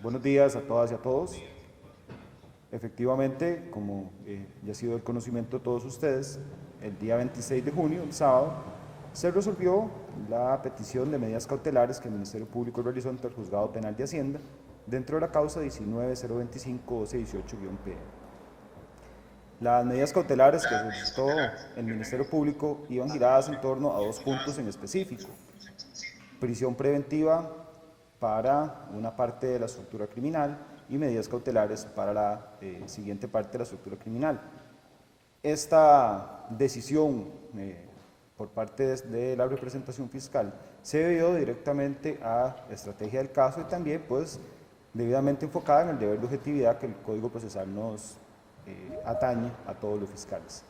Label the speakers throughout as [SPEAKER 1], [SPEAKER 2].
[SPEAKER 1] Buenos días a todas y a todos. Efectivamente, como ya ha sido el conocimiento de todos ustedes, el día 26 de junio, el sábado, se resolvió la petición de medidas cautelares que el Ministerio Público realizó ante el Juzgado Penal de Hacienda dentro de la causa 19-025-1218-P. Las medidas cautelares que solicitó el Ministerio Público iban giradas en torno a dos puntos en específico: prisión preventiva para una parte de la estructura criminal y medidas cautelares para la siguiente parte de la estructura criminal. Esta decisión por parte de la representación fiscal se debió directamente a la estrategia del caso y también pues debidamente enfocada en el deber de objetividad que el Código Procesal nos atañe a todos los fiscales.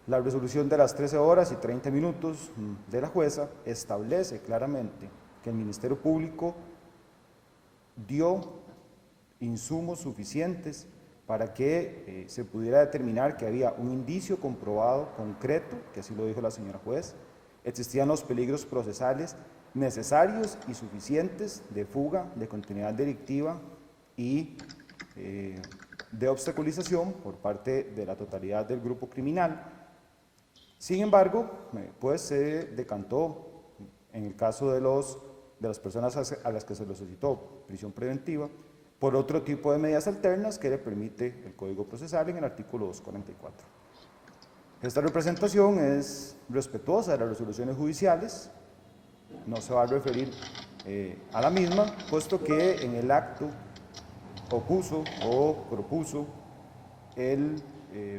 [SPEAKER 1] La resolución de las 13 horas y 30 minutos de la jueza establece claramente que el Ministerio Público dio insumos suficientes para que se pudiera determinar que había un indicio comprobado, concreto, que así lo dijo la señora juez, existían los peligros procesales necesarios y suficientes de fuga, de continuidad delictiva y de obstaculización por parte de la totalidad del grupo criminal. Sin embargo, pues se decantó, en el caso de las personas a las que se les solicitó prisión preventiva, por otro tipo de medidas alternas que le permite el Código Procesal en el artículo 244. Esta representación es respetuosa de las resoluciones judiciales, no se va a referir a la misma, puesto que en el acto opuso o propuso el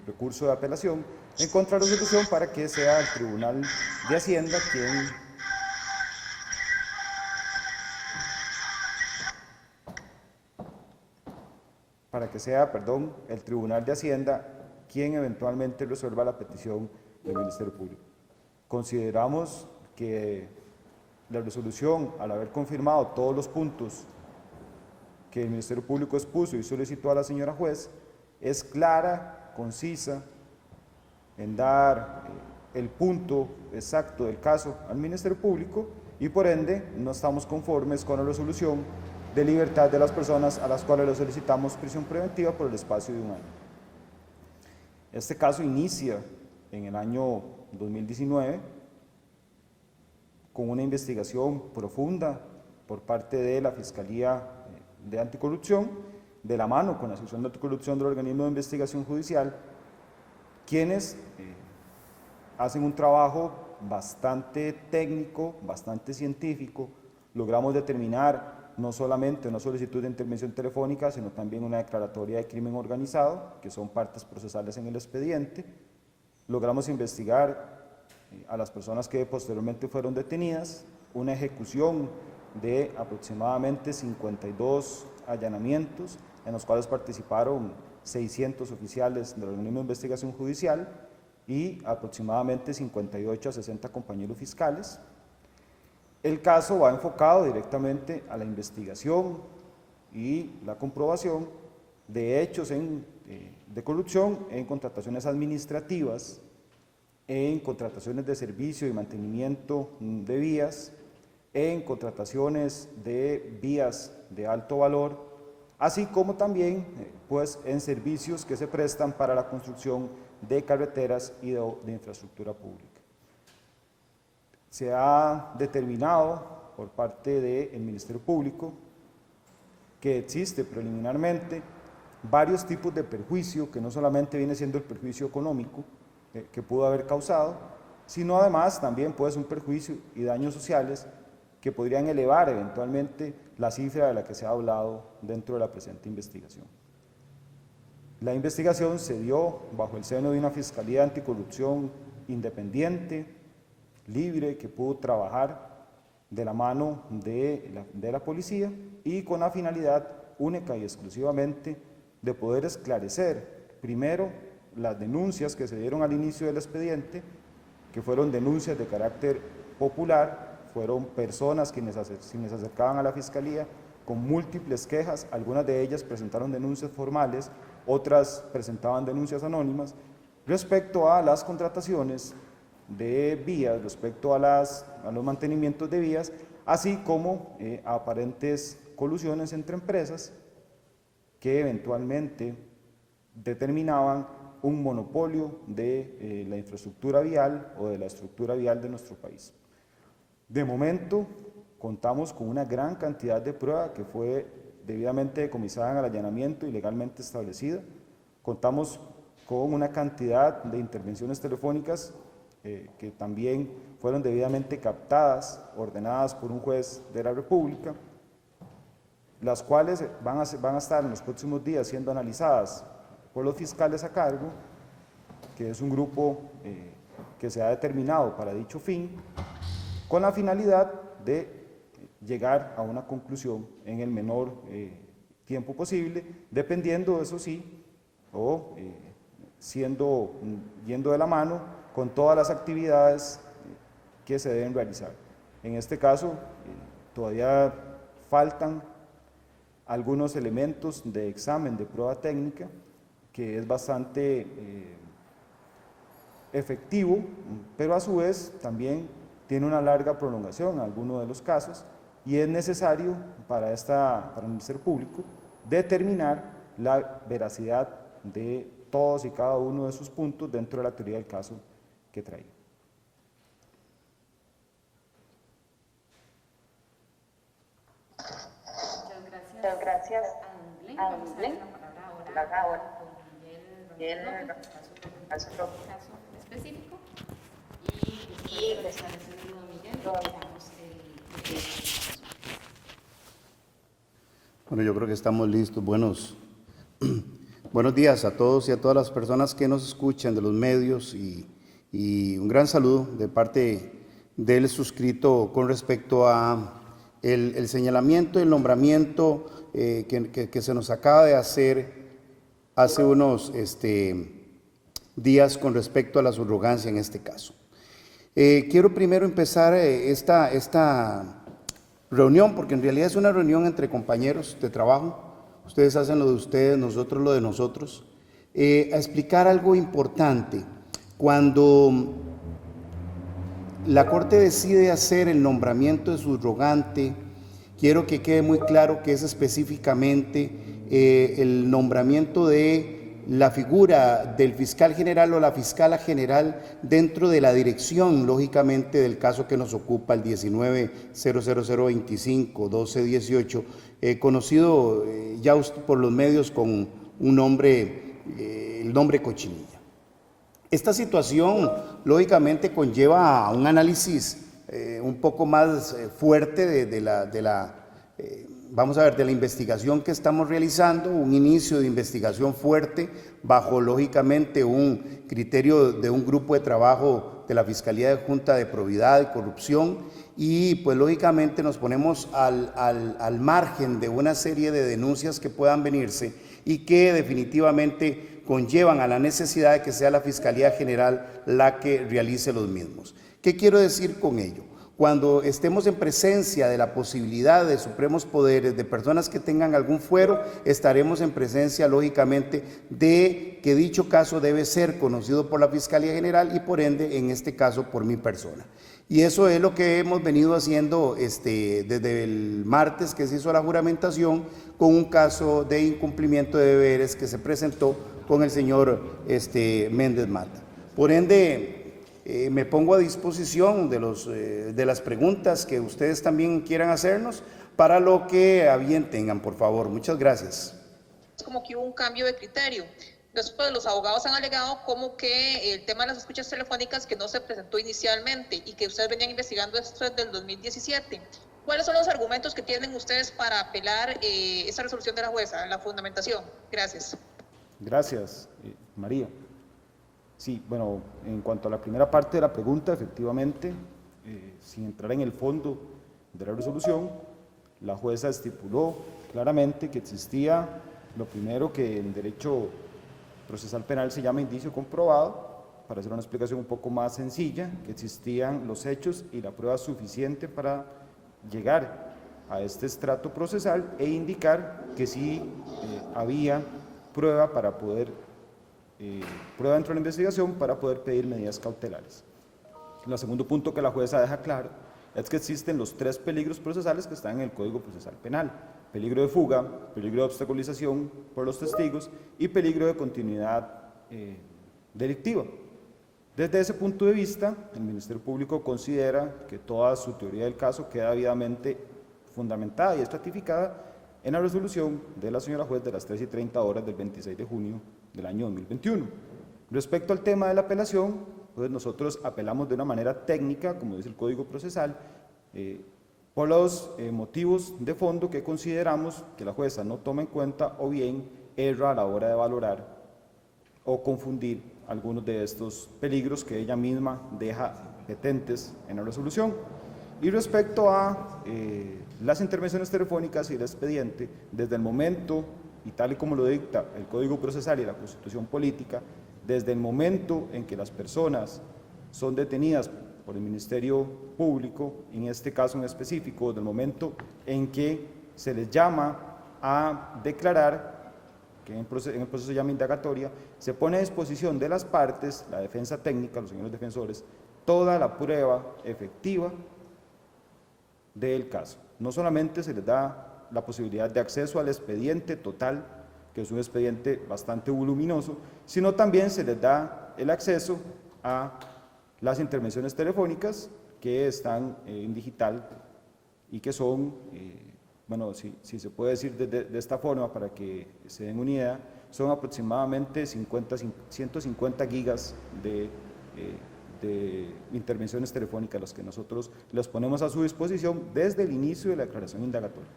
[SPEAKER 1] recurso de apelación en contra de la resolución para que sea el Tribunal de Hacienda el Tribunal de Hacienda quien eventualmente resuelva la petición del Ministerio Público. Consideramos que la resolución, al haber confirmado todos los puntos que el Ministerio Público expuso y solicitó a la señora juez, es clara, concisa, en dar el punto exacto del caso al Ministerio Público y por ende no estamos conformes con la resolución de libertad de las personas a las cuales le solicitamos prisión preventiva por el espacio de un año. Este caso inicia en el año 2019 con una investigación profunda por parte de la Fiscalía de Anticorrupción, de la mano con la Sección de Anticorrupción del Organismo de Investigación Judicial, quienes hacen un trabajo bastante técnico, bastante científico. Logramos determinar no solamente una solicitud de intervención telefónica, sino también una declaratoria de crimen organizado, que son partes procesales en el expediente. Logramos investigar a las personas que posteriormente fueron detenidas, una ejecución de aproximadamente 52 allanamientos, en los cuales participaron 600 oficiales del organismo de investigación judicial y aproximadamente 58 a 60 compañeros fiscales. El caso va enfocado directamente a la investigación y la comprobación de hechos de corrupción en contrataciones administrativas, en contrataciones de servicio y mantenimiento de vías, en contrataciones de vías de alto valor, así como también pues, en servicios que se prestan para la construcción de carreteras y de infraestructura pública. Se ha determinado por parte del Ministerio Público que existe preliminarmente varios tipos de perjuicio, que no solamente viene siendo el perjuicio económico que pudo haber causado, sino además también puede ser un perjuicio y daños sociales que podrían elevar eventualmente la cifra de la que se ha hablado dentro de la presente investigación. La investigación se dio bajo el seno de una Fiscalía Anticorrupción independiente, libre, que pudo trabajar de la mano de la policía y con la finalidad única y exclusivamente de poder esclarecer, primero, las denuncias que se dieron al inicio del expediente, que fueron denuncias de carácter popular, fueron personas quienes se acercaban a la Fiscalía con múltiples quejas, algunas de ellas presentaron denuncias formales, otras presentaban denuncias anónimas, respecto a las contrataciones de vías, respecto a los mantenimientos de vías, así como a aparentes colusiones entre empresas que eventualmente determinaban un monopolio de la infraestructura vial o de la estructura vial de nuestro país. De momento, contamos con una gran cantidad de prueba que fue debidamente decomisada en el allanamiento y legalmente establecida. Contamos con una cantidad de intervenciones telefónicas que también fueron debidamente captadas, ordenadas por un juez de la República, las cuales van a estar en los próximos días siendo analizadas por los fiscales a cargo, que es un grupo que se ha determinado para dicho fin, con la finalidad de llegar a una conclusión en el menor tiempo posible, dependiendo, eso sí, o yendo de la mano con todas las actividades que se deben realizar. En este caso, todavía faltan algunos elementos de examen de prueba técnica, que es bastante efectivo, pero a su vez también tiene una larga prolongación en algunos de los casos, y es necesario para el Ministerio Público determinar la veracidad de todos y cada uno de sus puntos dentro de la teoría del caso que traía.
[SPEAKER 2] Muchas gracias. A don Glenn. Vamos a dar ahora con Miguel caso específico. Y
[SPEAKER 3] bueno, yo creo que estamos listos. Buenos días a todos y a todas las personas que nos escuchan de los medios y un gran saludo de parte del suscrito con respecto a el señalamiento y el nombramiento que se nos acaba de hacer hace unos días con respecto a la subrogancia en este caso. Quiero primero empezar esta reunión, porque en realidad es una reunión entre compañeros de trabajo. Ustedes hacen lo de ustedes, nosotros lo de nosotros. A explicar algo importante. Cuando la Corte decide hacer el nombramiento de subrogante, quiero que quede muy claro que es específicamente el nombramiento de la figura del fiscal general o la fiscala general dentro de la dirección, lógicamente, del caso que nos ocupa, el 19-00025-1218, conocido ya por los medios con un nombre, el nombre Cochinilla. Esta situación, lógicamente, conlleva a un análisis un poco más fuerte de la investigación que estamos realizando, un inicio de investigación fuerte bajo, lógicamente, un criterio de un grupo de trabajo de la Fiscalía de Junta de Probidad y Corrupción, y pues lógicamente nos ponemos al margen de una serie de denuncias que puedan venirse y que definitivamente conllevan a la necesidad de que sea la Fiscalía General la que realice los mismos. ¿Qué quiero decir con ello? Cuando estemos en presencia de la posibilidad de supremos poderes, de personas que tengan algún fuero, estaremos en presencia, lógicamente, de que dicho caso debe ser conocido por la Fiscalía General y, por ende, en este caso, por mi persona. Y eso es lo que hemos venido haciendo desde el martes que se hizo la juramentación, con un caso de incumplimiento de deberes que se presentó con el señor Méndez Mata. Por ende, me pongo a disposición de las preguntas que ustedes también quieran hacernos para lo que a bien tengan, por favor. Muchas gracias.
[SPEAKER 2] Es como que hubo un cambio de criterio. Después los abogados han alegado como que el tema de las escuchas telefónicas que no se presentó inicialmente y que ustedes venían investigando esto desde el 2017. ¿Cuáles son los argumentos que tienen ustedes para apelar esa resolución de la jueza, la fundamentación? Gracias.
[SPEAKER 1] Gracias, María. Sí, bueno, en cuanto a la primera parte de la pregunta, efectivamente, sin entrar en el fondo de la resolución, la jueza estipuló claramente que existía lo primero que en derecho procesal penal se llama indicio comprobado, para hacer una explicación un poco más sencilla, que existían los hechos y la prueba suficiente para llegar a este estrato procesal e indicar que sí había prueba para poder prueba dentro de la investigación para poder pedir medidas cautelares. El segundo punto que la jueza deja claro es que existen los 3 peligros procesales que están en el Código Procesal Penal: peligro de fuga, peligro de obstaculización por los testigos y peligro de continuidad delictiva. Desde ese punto de vista, el Ministerio Público considera que toda su teoría del caso queda debidamente fundamentada y estratificada en la resolución de la señora juez de las 3:30 horas del 26 de junio del año 2021. Respecto al tema de la apelación, pues nosotros apelamos de una manera técnica, como dice el Código Procesal, por los motivos de fondo que consideramos que la jueza no toma en cuenta o bien erra a la hora de valorar o confundir algunos de estos peligros que ella misma deja petentes en la resolución. Y respecto a las intervenciones telefónicas y el expediente, desde el momento, y tal y como lo dicta el Código Procesal y la Constitución Política, desde el momento en que las personas son detenidas por el Ministerio Público, en este caso en específico, desde el momento en que se les llama a declarar, que en el proceso se llama indagatoria, se pone a disposición de las partes, la defensa técnica, los señores defensores, toda la prueba efectiva del caso. No solamente se les da la posibilidad de acceso al expediente total, que es un expediente bastante voluminoso, sino también se les da el acceso a las intervenciones telefónicas que están en digital y que son, bueno, si se puede decir de esta forma para que se den una idea, son aproximadamente 150 gigas de intervenciones telefónicas las que nosotros les ponemos a su disposición desde el inicio de la declaración indagatoria.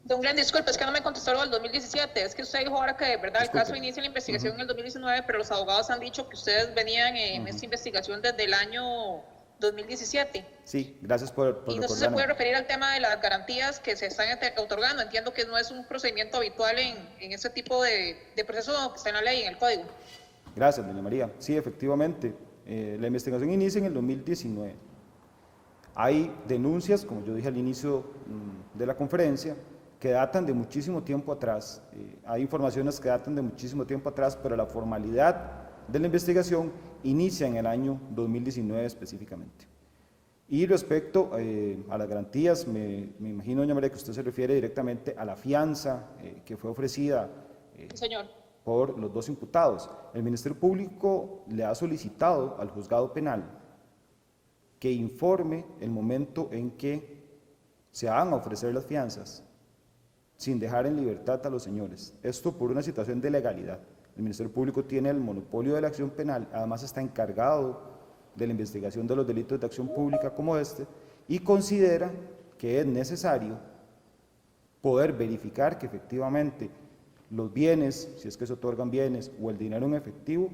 [SPEAKER 2] Don Glenn, disculpe, es que no me contestó lo del 2017. Es que usted dijo ahora que, ¿verdad?, el caso inicia la investigación en el 2019, pero los abogados han dicho que ustedes venían en esta investigación desde el año 2017.
[SPEAKER 1] Sí, gracias por
[SPEAKER 2] y no sé si se puede referir al tema de las garantías que se están otorgando. Entiendo que no es un procedimiento habitual en ese tipo de proceso que está en la ley, en el código.
[SPEAKER 1] Gracias, doña María. Sí, efectivamente, la investigación inicia en el 2019. Hay denuncias, como yo dije al inicio de la conferencia, que datan de muchísimo tiempo atrás. Hay informaciones que datan de muchísimo tiempo atrás, pero la formalidad de la investigación inicia en el año 2019 específicamente. Y respecto a las garantías, me imagino, doña María, que usted se refiere directamente a la fianza que fue ofrecida
[SPEAKER 2] Señor.
[SPEAKER 1] por los 2 imputados. El Ministerio Público le ha solicitado al juzgado penal que informe el momento en que se van a ofrecer las fianzas, sin dejar en libertad a los señores. Esto por una situación de legalidad. El Ministerio Público tiene el monopolio de la acción penal, además está encargado de la investigación de los delitos de acción pública como este, y considera que es necesario poder verificar que efectivamente los bienes, si es que se otorgan bienes, o el dinero en efectivo,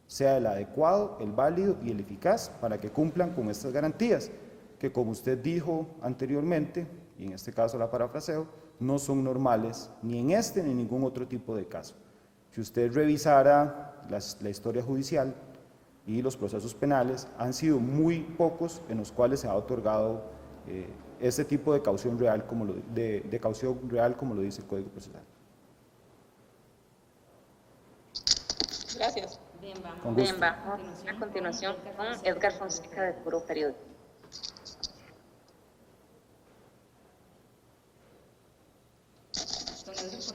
[SPEAKER 1] sea el adecuado, el válido y el eficaz para que cumplan con estas garantías, que como usted dijo anteriormente, y en este caso la parafraseo, no son normales ni en este ni en ningún otro tipo de caso. Si usted revisara la historia judicial y los procesos penales, han sido muy pocos en los cuales se ha otorgado este tipo de caución real, como lo dice el Código Procesal.
[SPEAKER 2] Gracias.
[SPEAKER 4] Bien,
[SPEAKER 2] vamos a continuación con Edgar Fonseca de Puro Periódico.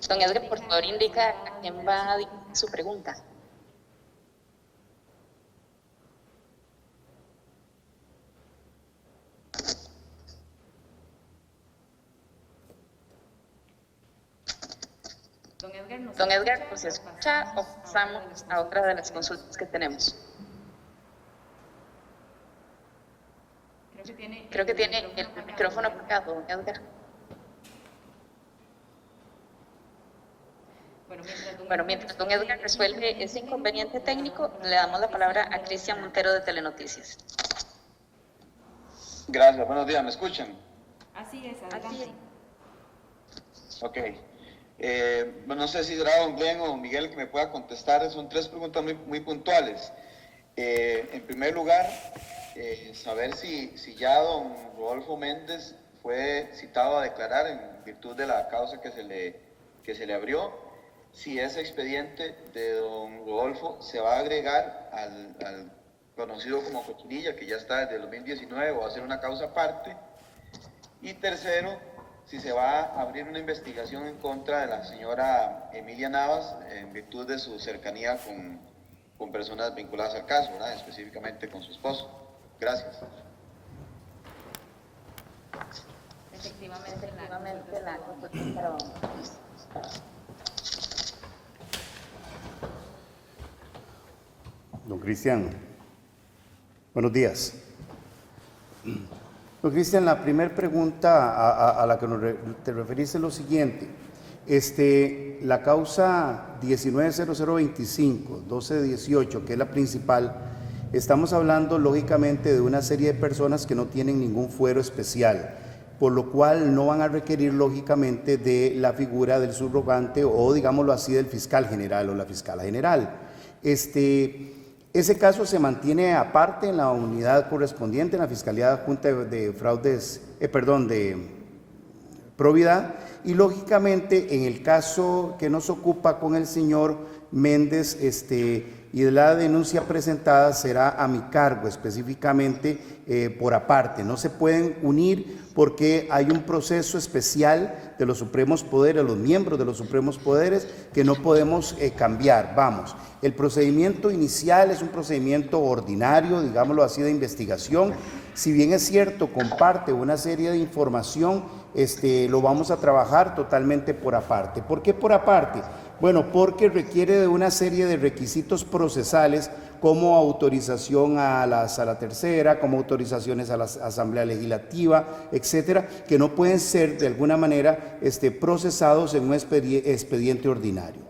[SPEAKER 2] Don Edgar, por favor, indica a quién va a dirigir su pregunta. Don Edgar, ¿nos escucha o pasamos a otra de las consultas que tenemos? Creo que tiene el micrófono apagado, don Edgar. Bueno, mientras don Edgar resuelve ese inconveniente técnico, le damos la palabra a Cristian Montero de Telenoticias.
[SPEAKER 5] Gracias, buenos días, ¿me escuchan?
[SPEAKER 4] Así es, adelante.
[SPEAKER 5] Ok. No sé si será don Glenn o Miguel que me pueda contestar, son 3 preguntas muy puntuales. En primer lugar, saber si ya don Rodolfo Méndez fue citado a declarar en virtud de la causa que se le abrió, si ese expediente de don Rodolfo se va a agregar al conocido como Cochinilla, que ya está desde el 2019 o va a ser una causa aparte. Y tercero, si se va a abrir una investigación en contra de la señora Emilia Navas en virtud de su cercanía con personas vinculadas al caso, ¿verdad? Específicamente con su esposo. Gracias.
[SPEAKER 4] Efectivamente, la pero
[SPEAKER 3] Don Cristian, buenos días. Don Cristian, la primera pregunta a la que te referiste es lo siguiente. La causa 190025-1218, que es la principal, estamos hablando lógicamente de una serie de personas que no tienen ningún fuero especial, por lo cual no van a requerir lógicamente de la figura del subrogante o, digámoslo así, del fiscal general o la fiscala general. Ese caso se mantiene aparte en la unidad correspondiente, en la Fiscalía Junta de Fraudes, de Probidad, y lógicamente en el caso que nos ocupa con el señor Méndez, y de la denuncia presentada será a mi cargo específicamente por aparte. No se pueden unir porque hay un proceso especial de los supremos poderes, los miembros de los supremos poderes, que no podemos cambiar. Vamos, el procedimiento inicial es un procedimiento ordinario, digámoslo así, de investigación. Si bien es cierto, comparte una serie de información, lo vamos a trabajar totalmente por aparte. ¿Por qué por aparte? Bueno, porque requiere de una serie de requisitos procesales como autorización a la Sala Tercera, como autorizaciones a la Asamblea Legislativa, etcétera, que no pueden ser de alguna manera procesados en un expediente ordinario.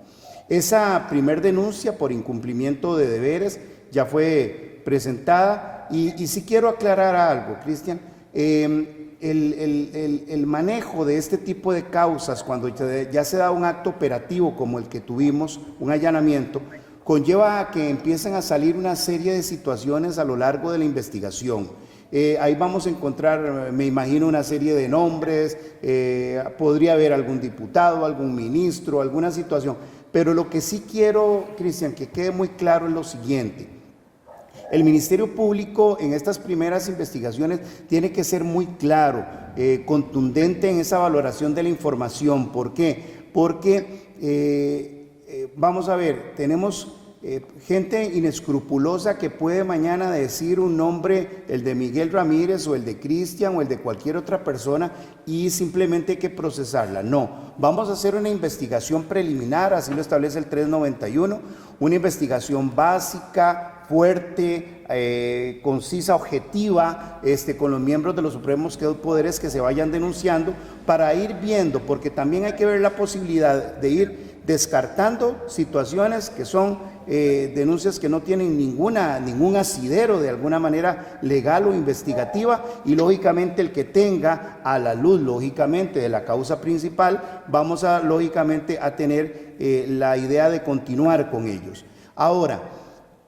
[SPEAKER 3] Esa primer denuncia por incumplimiento de deberes ya fue presentada y sí quiero aclarar algo, Cristian. El manejo de este tipo de causas, cuando ya se da un acto operativo como el que tuvimos, un allanamiento, conlleva a que empiecen a salir una serie de situaciones a lo largo de la investigación. Ahí vamos a encontrar, me imagino, una serie de nombres, podría haber algún diputado, algún ministro, alguna situación. Pero lo que sí quiero, Cristian, que quede muy claro es lo siguiente. El Ministerio Público en estas primeras investigaciones tiene que ser muy claro, contundente en esa valoración de la información. ¿Por qué? Porque, vamos a ver, tenemos gente inescrupulosa que puede mañana decir un nombre, el de Miguel Ramírez o el de Cristian o el de cualquier otra persona, y simplemente hay que procesarla. No, vamos a hacer una investigación preliminar, así lo establece el 391, una investigación básica, fuerte, concisa, objetiva, con los miembros de los supremos poderes que se vayan denunciando, para ir viendo, porque también hay que ver la posibilidad de ir descartando situaciones que son denuncias que no tienen ningún asidero de alguna manera legal o investigativa, y lógicamente el que tenga a la luz lógicamente de la causa principal, vamos a lógicamente a tener la idea de continuar con ellos. Ahora,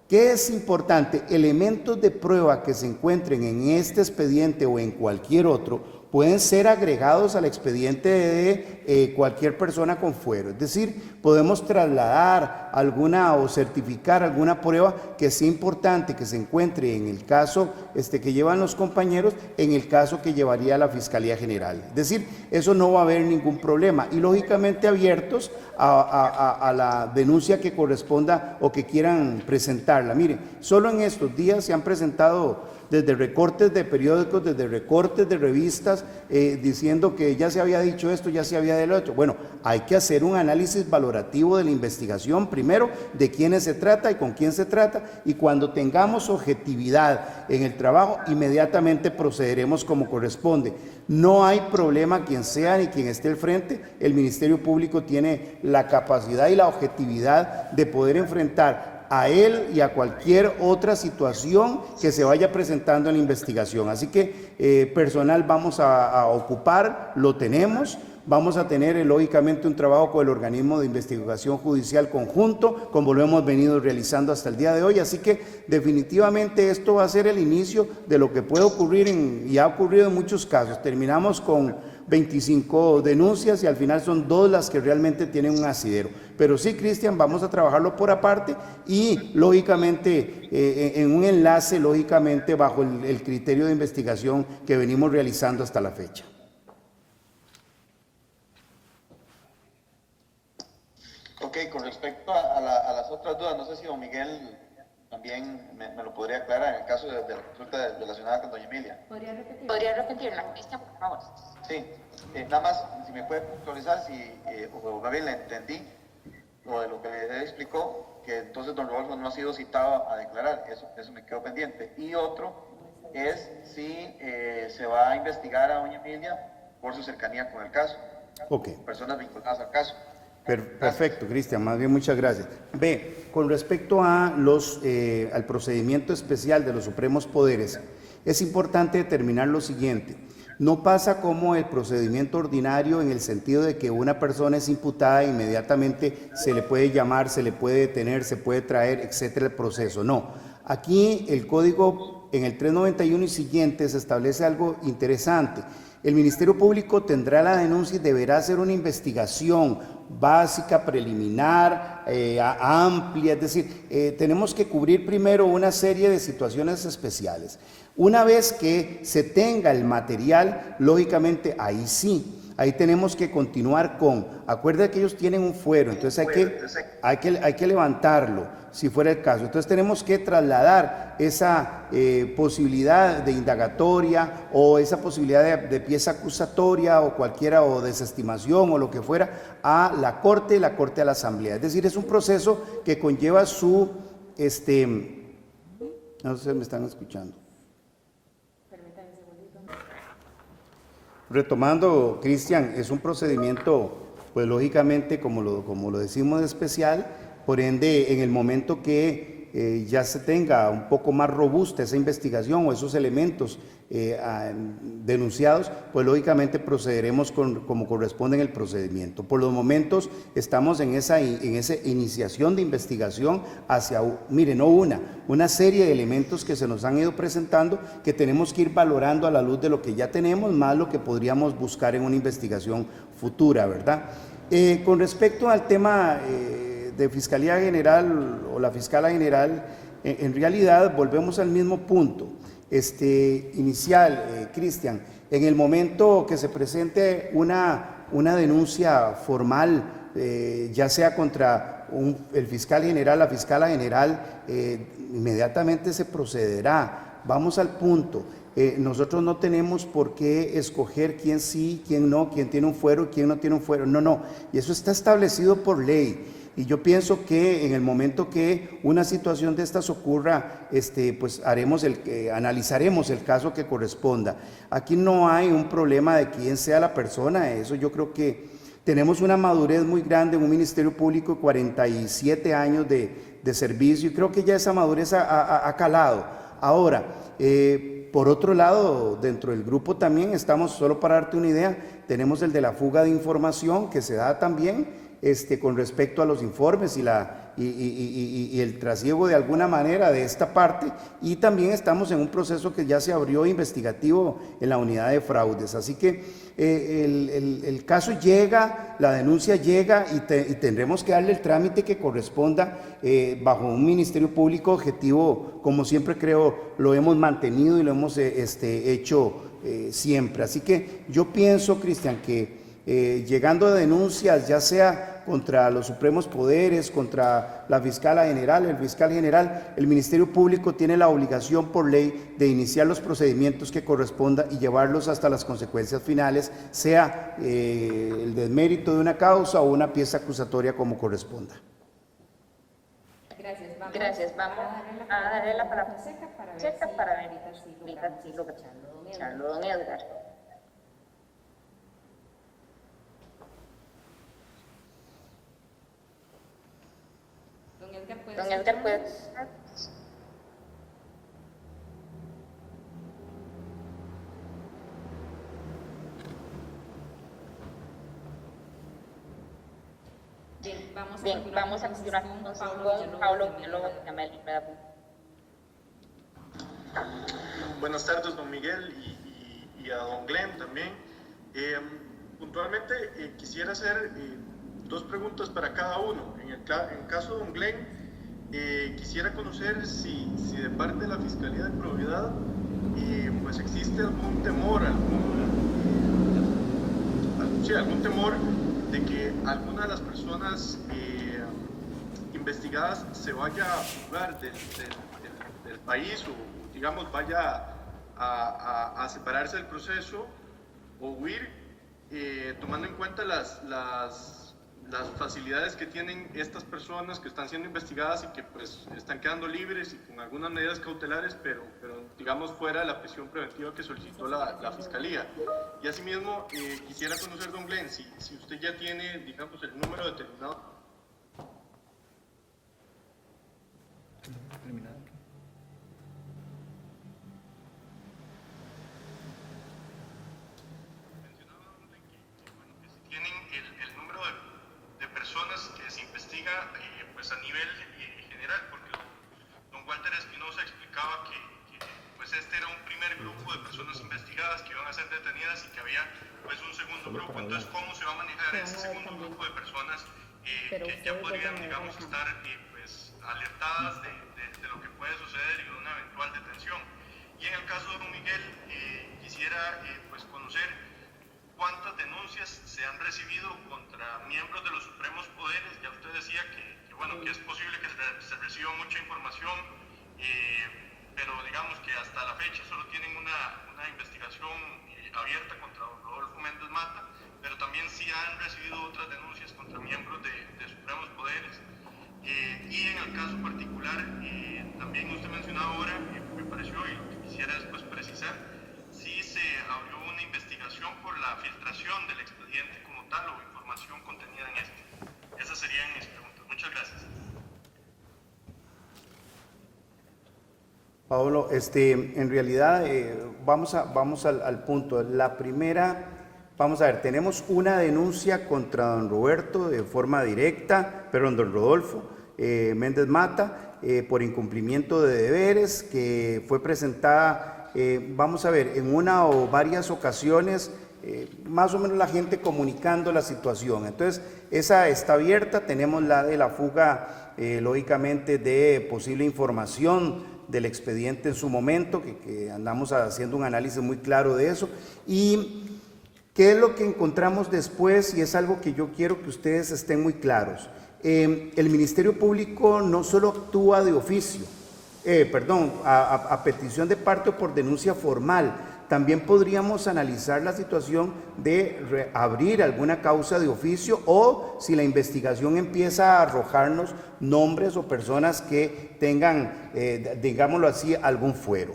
[SPEAKER 3] ¿qué es importante? Elementos de prueba que se encuentren en este expediente o en cualquier otro pueden ser agregados al expediente de cualquier persona con fuero. Es decir, podemos trasladar alguna o certificar alguna prueba que sea importante que se encuentre en el caso que llevan los compañeros, en el caso que llevaría la Fiscalía General. Es decir, eso no va a haber ningún problema, y lógicamente abiertos a la denuncia que corresponda o que quieran presentarla. Mire, solo en estos días se han presentado desde recortes de periódicos, desde recortes de revistas, diciendo que ya se había dicho esto, ya se había dicho lo otro. Bueno, hay que hacer un análisis valorativo de la investigación, primero, de quiénes se trata y con quién se trata, y cuando tengamos objetividad en el trabajo, inmediatamente procederemos como corresponde. No hay problema quien sea ni quien esté al frente, el Ministerio Público tiene la capacidad y la objetividad de poder enfrentar a él y a cualquier otra situación que se vaya presentando en la investigación. Así que personal vamos a ocupar, lo tenemos, vamos a tener lógicamente un trabajo con el organismo de investigación judicial conjunto, como lo hemos venido realizando hasta el día de hoy. Así que definitivamente esto va a ser el inicio de lo que puede ocurrir y ha ocurrido en muchos casos. Terminamos con 25 denuncias y al final son 2 las que realmente tienen un asidero. Pero sí, Cristian, vamos a trabajarlo por aparte y lógicamente en un enlace, lógicamente bajo el criterio de investigación que venimos realizando hasta la fecha.
[SPEAKER 5] Ok, con respecto a las otras dudas, no sé si don Miguel también me lo podría aclarar en el caso de la consulta relacionada con doña Emilia.
[SPEAKER 2] ¿Podría repetirla, Cristian, por favor?
[SPEAKER 5] Sí, nada más, si me puede puntualizar, si, o más bien le entendí, lo de lo que le explicó, que entonces don Rodolfo no ha sido citado a declarar, eso me quedó pendiente. Y otro es si se va a investigar a doña Emilia por su cercanía con el caso, personas vinculadas al caso.
[SPEAKER 3] Perfecto, Cristian, más bien muchas gracias. B, con respecto a al procedimiento especial de los supremos poderes, es importante determinar lo siguiente. No pasa como el procedimiento ordinario en el sentido de que una persona es imputada e inmediatamente se le puede llamar, se le puede detener, se puede traer, etcétera, el proceso. No, aquí el código en el 391 y siguientes establece algo interesante. El Ministerio Público tendrá la denuncia y deberá hacer una investigación básica, preliminar, amplia, es decir, tenemos que cubrir primero una serie de situaciones especiales. Una vez que se tenga el material, lógicamente ahí sí, ahí tenemos que continuar con, acuérdense que ellos tienen un fuero, entonces hay que levantarlo, si fuera el caso. Entonces tenemos que trasladar esa posibilidad de indagatoria o esa posibilidad de pieza acusatoria o cualquiera, o desestimación o lo que fuera, a la Corte a la Asamblea. Es decir, es un proceso que conlleva su, no sé si me están escuchando. Retomando, Cristian, es un procedimiento, pues lógicamente, como lo decimos, especial, por ende, en el momento que ya se tenga un poco más robusta esa investigación o esos elementos denunciados, pues lógicamente procederemos como corresponde en el procedimiento. Por los momentos estamos en esa iniciación de investigación hacia, mire, no una serie de elementos que se nos han ido presentando, que tenemos que ir valorando a la luz de lo que ya tenemos, más lo que podríamos buscar en una investigación futura, ¿verdad? Con respecto al tema de Fiscalía General o la Fiscala General, en realidad volvemos al mismo punto inicial, Cristian. En el momento que se presente una denuncia formal, ya sea contra el fiscal general, la fiscala general, inmediatamente se procederá. Vamos al punto. Nosotros no tenemos por qué escoger quién sí, quién no, quién tiene un fuero, quién no tiene un fuero. No. Y eso está establecido por ley. Y yo pienso que en el momento que una situación de estas ocurra, pues analizaremos el caso que corresponda. Aquí no hay un problema de quién sea la persona. Eso yo creo que tenemos una madurez muy grande en un Ministerio Público, 47 años de servicio, y creo que ya esa madurez ha calado. Ahora, por otro lado, dentro del grupo también estamos, solo para darte una idea, tenemos el de la fuga de información que se da también con respecto a los informes y el trasiego de alguna manera de esta parte, y también estamos en un proceso que ya se abrió investigativo en la unidad de fraudes. Así que el caso llega, la denuncia llega y tendremos que darle el trámite que corresponda bajo un Ministerio Público objetivo, como siempre creo lo hemos mantenido y lo hemos hecho siempre. Así que yo pienso, Cristian, que llegando a denuncias, ya sea contra los supremos poderes, contra la fiscala general, el fiscal general, el Ministerio Público tiene la obligación por ley de iniciar los procedimientos que corresponda y llevarlos hasta las consecuencias finales, sea el desmérito de una causa o una pieza acusatoria como corresponda.
[SPEAKER 4] Gracias. Vamos a darle la palabra seca para ver ahorita sí lo escuchando, don Edgar. Don Edgar, ¿puede? Bien, vamos a continuar con Pablo Villalobos y Amel.
[SPEAKER 6] Buenas tardes, don Miguel, y a don Glenn también. Puntualmente quisiera hacer dos preguntas para cada uno. En el caso de don Glenn, quisiera conocer si de parte de la Fiscalía de Probidad pues existe algún temor, algún temor de que alguna de las personas investigadas se vaya a fugar del país o digamos vaya a separarse del proceso o huir, tomando en cuenta las facilidades que tienen estas personas que están siendo investigadas y que pues están quedando libres y con algunas medidas cautelares, pero digamos fuera de la prisión preventiva que solicitó la Fiscalía. Y asimismo, quisiera conocer, don Glenn, si usted ya tiene, digamos, el número determinado. Tienen el número de personas que se investiga pues a nivel general, porque don Walter Espinosa explicaba que pues este era un primer grupo de personas investigadas que iban a ser detenidas y que había pues un segundo grupo. Entonces, ¿cómo se va a manejar ese segundo grupo de personas que ya podrían, digamos, estar pues alertadas de lo que puede suceder y de una eventual detención? Y en el caso de don Miguel, quisiera pues conocer cuántas denuncias se han recibido contra miembros de los supremos poderes. Ya usted decía que bueno, que es posible que se reciba mucha información, pero digamos que hasta la fecha solo tienen una investigación abierta contra don Rodolfo Méndez Mata, pero también sí han recibido otras denuncias contra miembros de supremos poderes. Y en el caso particular, también usted mencionaba ahora, me pareció, y lo que quisiera después precisar, si se abrió una investigación por la filtración del expediente como tal o información contenida en este. Esas serían mis preguntas. Muchas gracias.
[SPEAKER 3] Pablo, en realidad vamos al punto. La primera, vamos a ver, tenemos una denuncia contra don Roberto de forma directa, perdón, don Rodolfo Méndez Mata, por incumplimiento de deberes, que fue presentada, vamos a ver, en una o varias ocasiones, más o menos la gente comunicando la situación. Entonces, esa está abierta. Tenemos la de la fuga, lógicamente, de posible información del expediente en su momento, que andamos haciendo un análisis muy claro de eso. Y qué es lo que encontramos después, y es algo que yo quiero que ustedes estén muy claros. El Ministerio Público no solo actúa de oficio, a petición de parte o por denuncia formal. También podríamos analizar la situación de abrir alguna causa de oficio, o si la investigación empieza a arrojarnos nombres o personas que tengan, digámoslo así, algún fuero.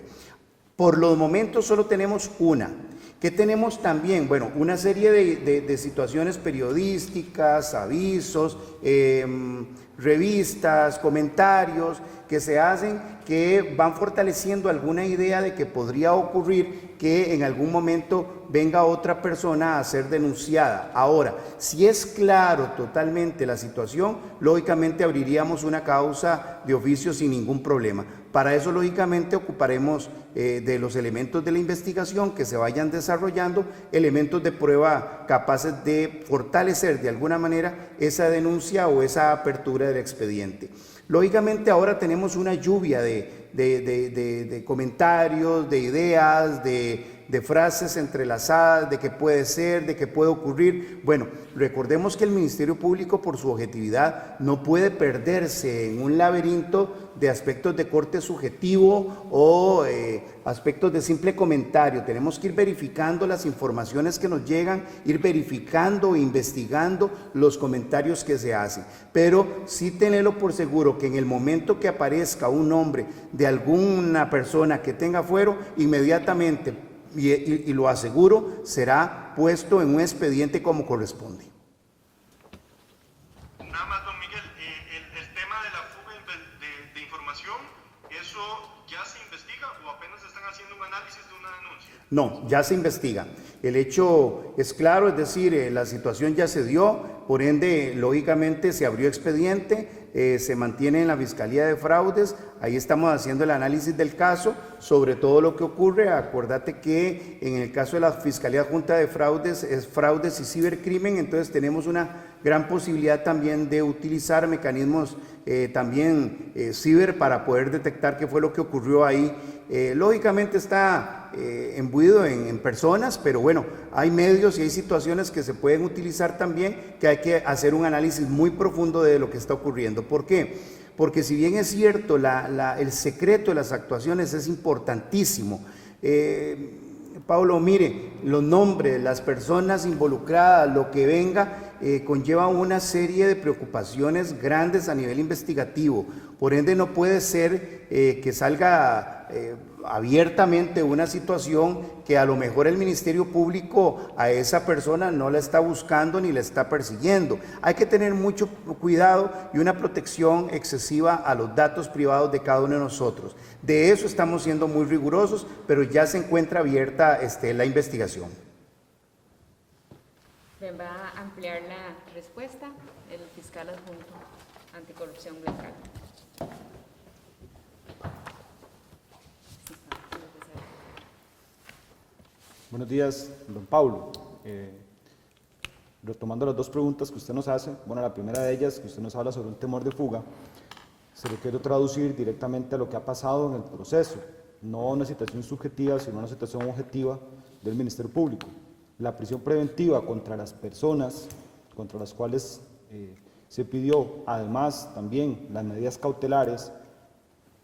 [SPEAKER 3] Por los momentos solo tenemos una. ¿Qué tenemos también? Bueno, una serie de situaciones periodísticas, avisos, revistas, comentarios que se hacen, que van fortaleciendo alguna idea de que podría ocurrir que en algún momento venga otra persona a ser denunciada. Ahora, si es claro totalmente la situación, lógicamente abriríamos una causa de oficio sin ningún problema. Para eso, lógicamente, ocuparemos de los elementos de la investigación que se vayan desarrollando, elementos de prueba capaces de fortalecer de alguna manera esa denuncia o esa apertura del expediente. Lógicamente, ahora tenemos una lluvia de comentarios, de ideas, de frases entrelazadas, de qué puede ser, de qué puede ocurrir. Bueno, recordemos que el Ministerio Público, por su objetividad, no puede perderse en un laberinto de aspectos de corte subjetivo o aspectos de simple comentario. Tenemos que ir verificando las informaciones que nos llegan, ir verificando e investigando los comentarios que se hacen. Pero sí tenerlo por seguro que en el momento que aparezca un nombre de alguna persona que tenga fuero, inmediatamente, y lo aseguro, será puesto en un expediente como corresponde.
[SPEAKER 6] Nada más, don Miguel, el tema de la fuga de información, ¿eso ya se investiga o apenas están haciendo un análisis de una denuncia?
[SPEAKER 3] No, ya se investiga. El hecho es claro, es decir, la situación ya se dio, por ende, lógicamente se abrió expediente, se mantiene en la Fiscalía de Fraudes ahí estamos haciendo el análisis del caso, sobre todo lo que ocurre. Acordate que en el caso de la Fiscalía Adjunta de Fraudes es fraudes y cibercrimen, entonces tenemos una gran posibilidad también de utilizar mecanismos también ciber para poder detectar qué fue lo que ocurrió ahí. Lógicamente está embuido en personas, pero bueno, hay medios y hay situaciones que se pueden utilizar también, que hay que hacer un análisis muy profundo de lo que está ocurriendo. ¿Por qué? Porque si bien es cierto, el secreto de las actuaciones es importantísimo. Pablo, mire, los nombres, las personas involucradas, lo que venga, conlleva una serie de preocupaciones grandes a nivel investigativo. Por ende, no puede ser que salga abiertamente una situación que a lo mejor el Ministerio Público a esa persona no la está buscando ni la está persiguiendo. Hay que tener mucho cuidado y una protección excesiva a los datos privados de cada uno de nosotros. De eso estamos siendo muy rigurosos, pero ya se encuentra abierta la investigación.
[SPEAKER 4] Bien, va a ampliar la respuesta el fiscal adjunto anticorrupción local.
[SPEAKER 1] Buenos días, don Pablo. Retomando las dos preguntas que usted nos hace, bueno, la primera de ellas, que usted nos habla sobre un temor de fuga, se lo quiero traducir directamente a lo que ha pasado en el proceso, no una situación subjetiva, sino una situación objetiva del Ministerio Público. La prisión preventiva contra las personas contra las cuales se pidió, además también las medidas cautelares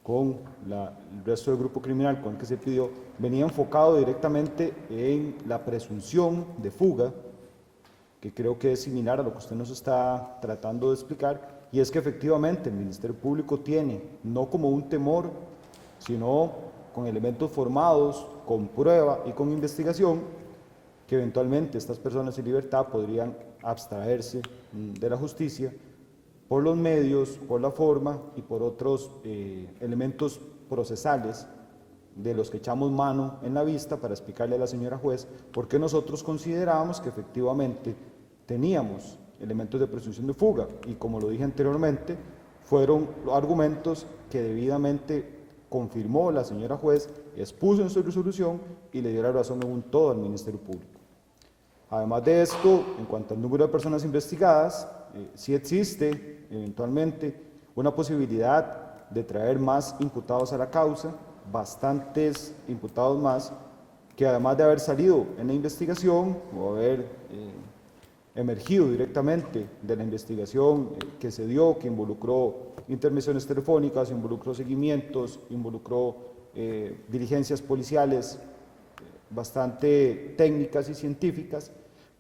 [SPEAKER 1] con el resto del grupo criminal con el que se pidió, venía enfocado directamente en la presunción de fuga, que creo que es similar a lo que usted nos está tratando de explicar, y es que efectivamente el Ministerio Público tiene, no como un temor, sino con elementos formados, con prueba y con investigación, que eventualmente estas personas en libertad podrían abstraerse de la justicia por los medios, por la forma y por otros elementos procesales de los que echamos mano en la vista para explicarle a la señora juez por qué nosotros considerábamos que efectivamente teníamos elementos de presunción de fuga, y como lo dije anteriormente, fueron los argumentos que debidamente confirmó la señora juez, expuso en su resolución y le dio la razón en un todo al Ministerio Público. Además de esto, en cuanto al número de personas investigadas, sí existe eventualmente una posibilidad de traer más imputados a la causa, bastantes imputados más, que además de haber salido en la investigación o haber emergido directamente de la investigación que se dio, que involucró intervenciones telefónicas, involucró seguimientos, involucró diligencias policiales bastante técnicas y científicas,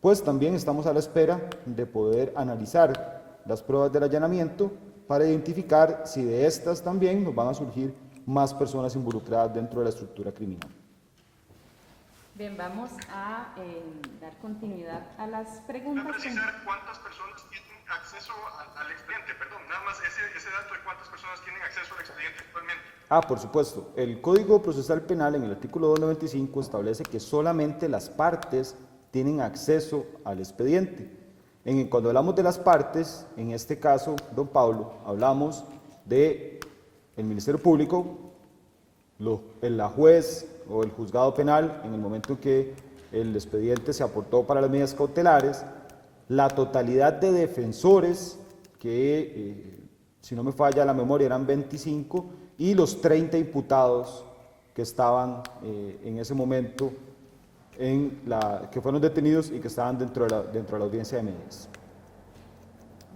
[SPEAKER 1] pues también estamos a la espera de poder analizar las pruebas del allanamiento para identificar si de estas también nos van a surgir más personas involucradas dentro de la estructura criminal.
[SPEAKER 4] Bien, vamos a dar continuidad a las preguntas.
[SPEAKER 6] ¿Puede precisar cuántas personas tienen acceso al expediente? Perdón, nada más ese dato de cuántas personas tienen acceso al expediente actualmente.
[SPEAKER 1] Por supuesto. El Código Procesal Penal en el artículo 295 establece que solamente las partes tienen acceso al expediente. Cuando hablamos de las partes, en este caso, don Pablo, hablamos de el Ministerio Público, la juez o el juzgado penal en el momento en que el expediente se aportó para las medidas cautelares, la totalidad de defensores, que si no me falla la memoria eran 25, y los 30 imputados que estaban en ese momento, que fueron detenidos y que estaban dentro de la audiencia de medidas.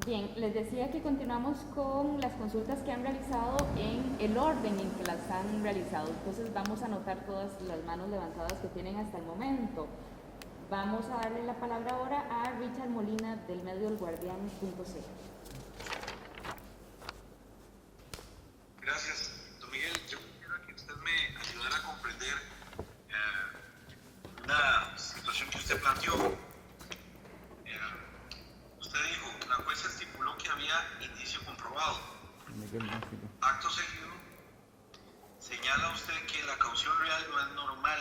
[SPEAKER 4] Bien, les decía que continuamos con las consultas que han realizado en el orden en que las han realizado. Entonces vamos a anotar todas las manos levantadas que tienen hasta el momento. Vamos a darle la palabra ahora a Richard Molina del medio El Guardián.c.
[SPEAKER 7] Gracias, don Miguel. Yo quisiera que usted me ayudara a comprender una situación que usted planteó. Usted dijo, la jueza estipuló que había indicio comprobado. Acto seguido, señala usted que la caución real no es normal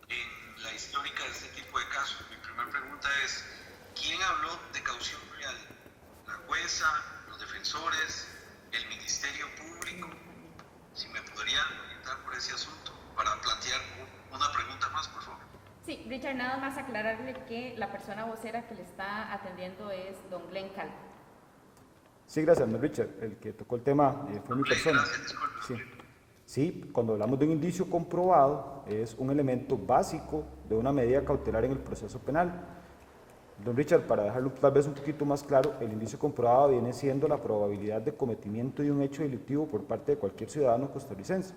[SPEAKER 7] en la histórica de este tipo de casos. Mi primera pregunta es, ¿quién habló de caución real? ¿La
[SPEAKER 4] Richard, nada más aclararle que la persona vocera que le está atendiendo es don Glenn Calvo.
[SPEAKER 1] Sí, gracias, don Richard. El que tocó el tema fue mi persona.
[SPEAKER 7] Gracias, disculpe.
[SPEAKER 1] Sí. Sí, cuando hablamos de un indicio comprobado, es un elemento básico de una medida cautelar en el proceso penal. Don Richard, para dejarlo tal vez un poquito más claro, el indicio comprobado viene siendo la probabilidad de cometimiento de un hecho delictivo por parte de cualquier ciudadano costarricense,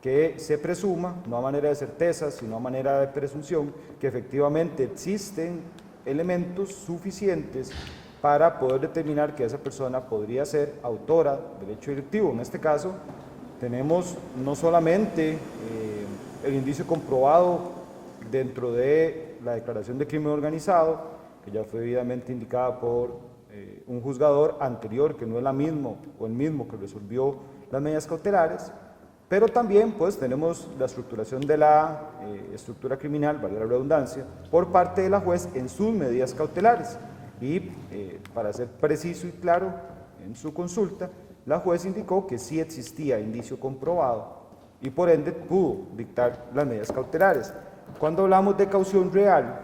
[SPEAKER 1] que se presuma, no a manera de certeza, sino a manera de presunción, que efectivamente existen elementos suficientes para poder determinar que esa persona podría ser autora del hecho delictivo. En este caso, tenemos no solamente el indicio comprobado dentro de la declaración de crimen organizado, que ya fue debidamente indicada por un juzgador anterior, que no es la misma o el mismo que resolvió las medidas cautelares, pero también pues tenemos la estructuración de la estructura criminal, valga la redundancia, por parte de la juez en sus medidas cautelares. Y para ser preciso y claro en su consulta, la juez indicó que sí existía indicio comprobado y por ende pudo dictar las medidas cautelares. Cuando hablamos de caución real,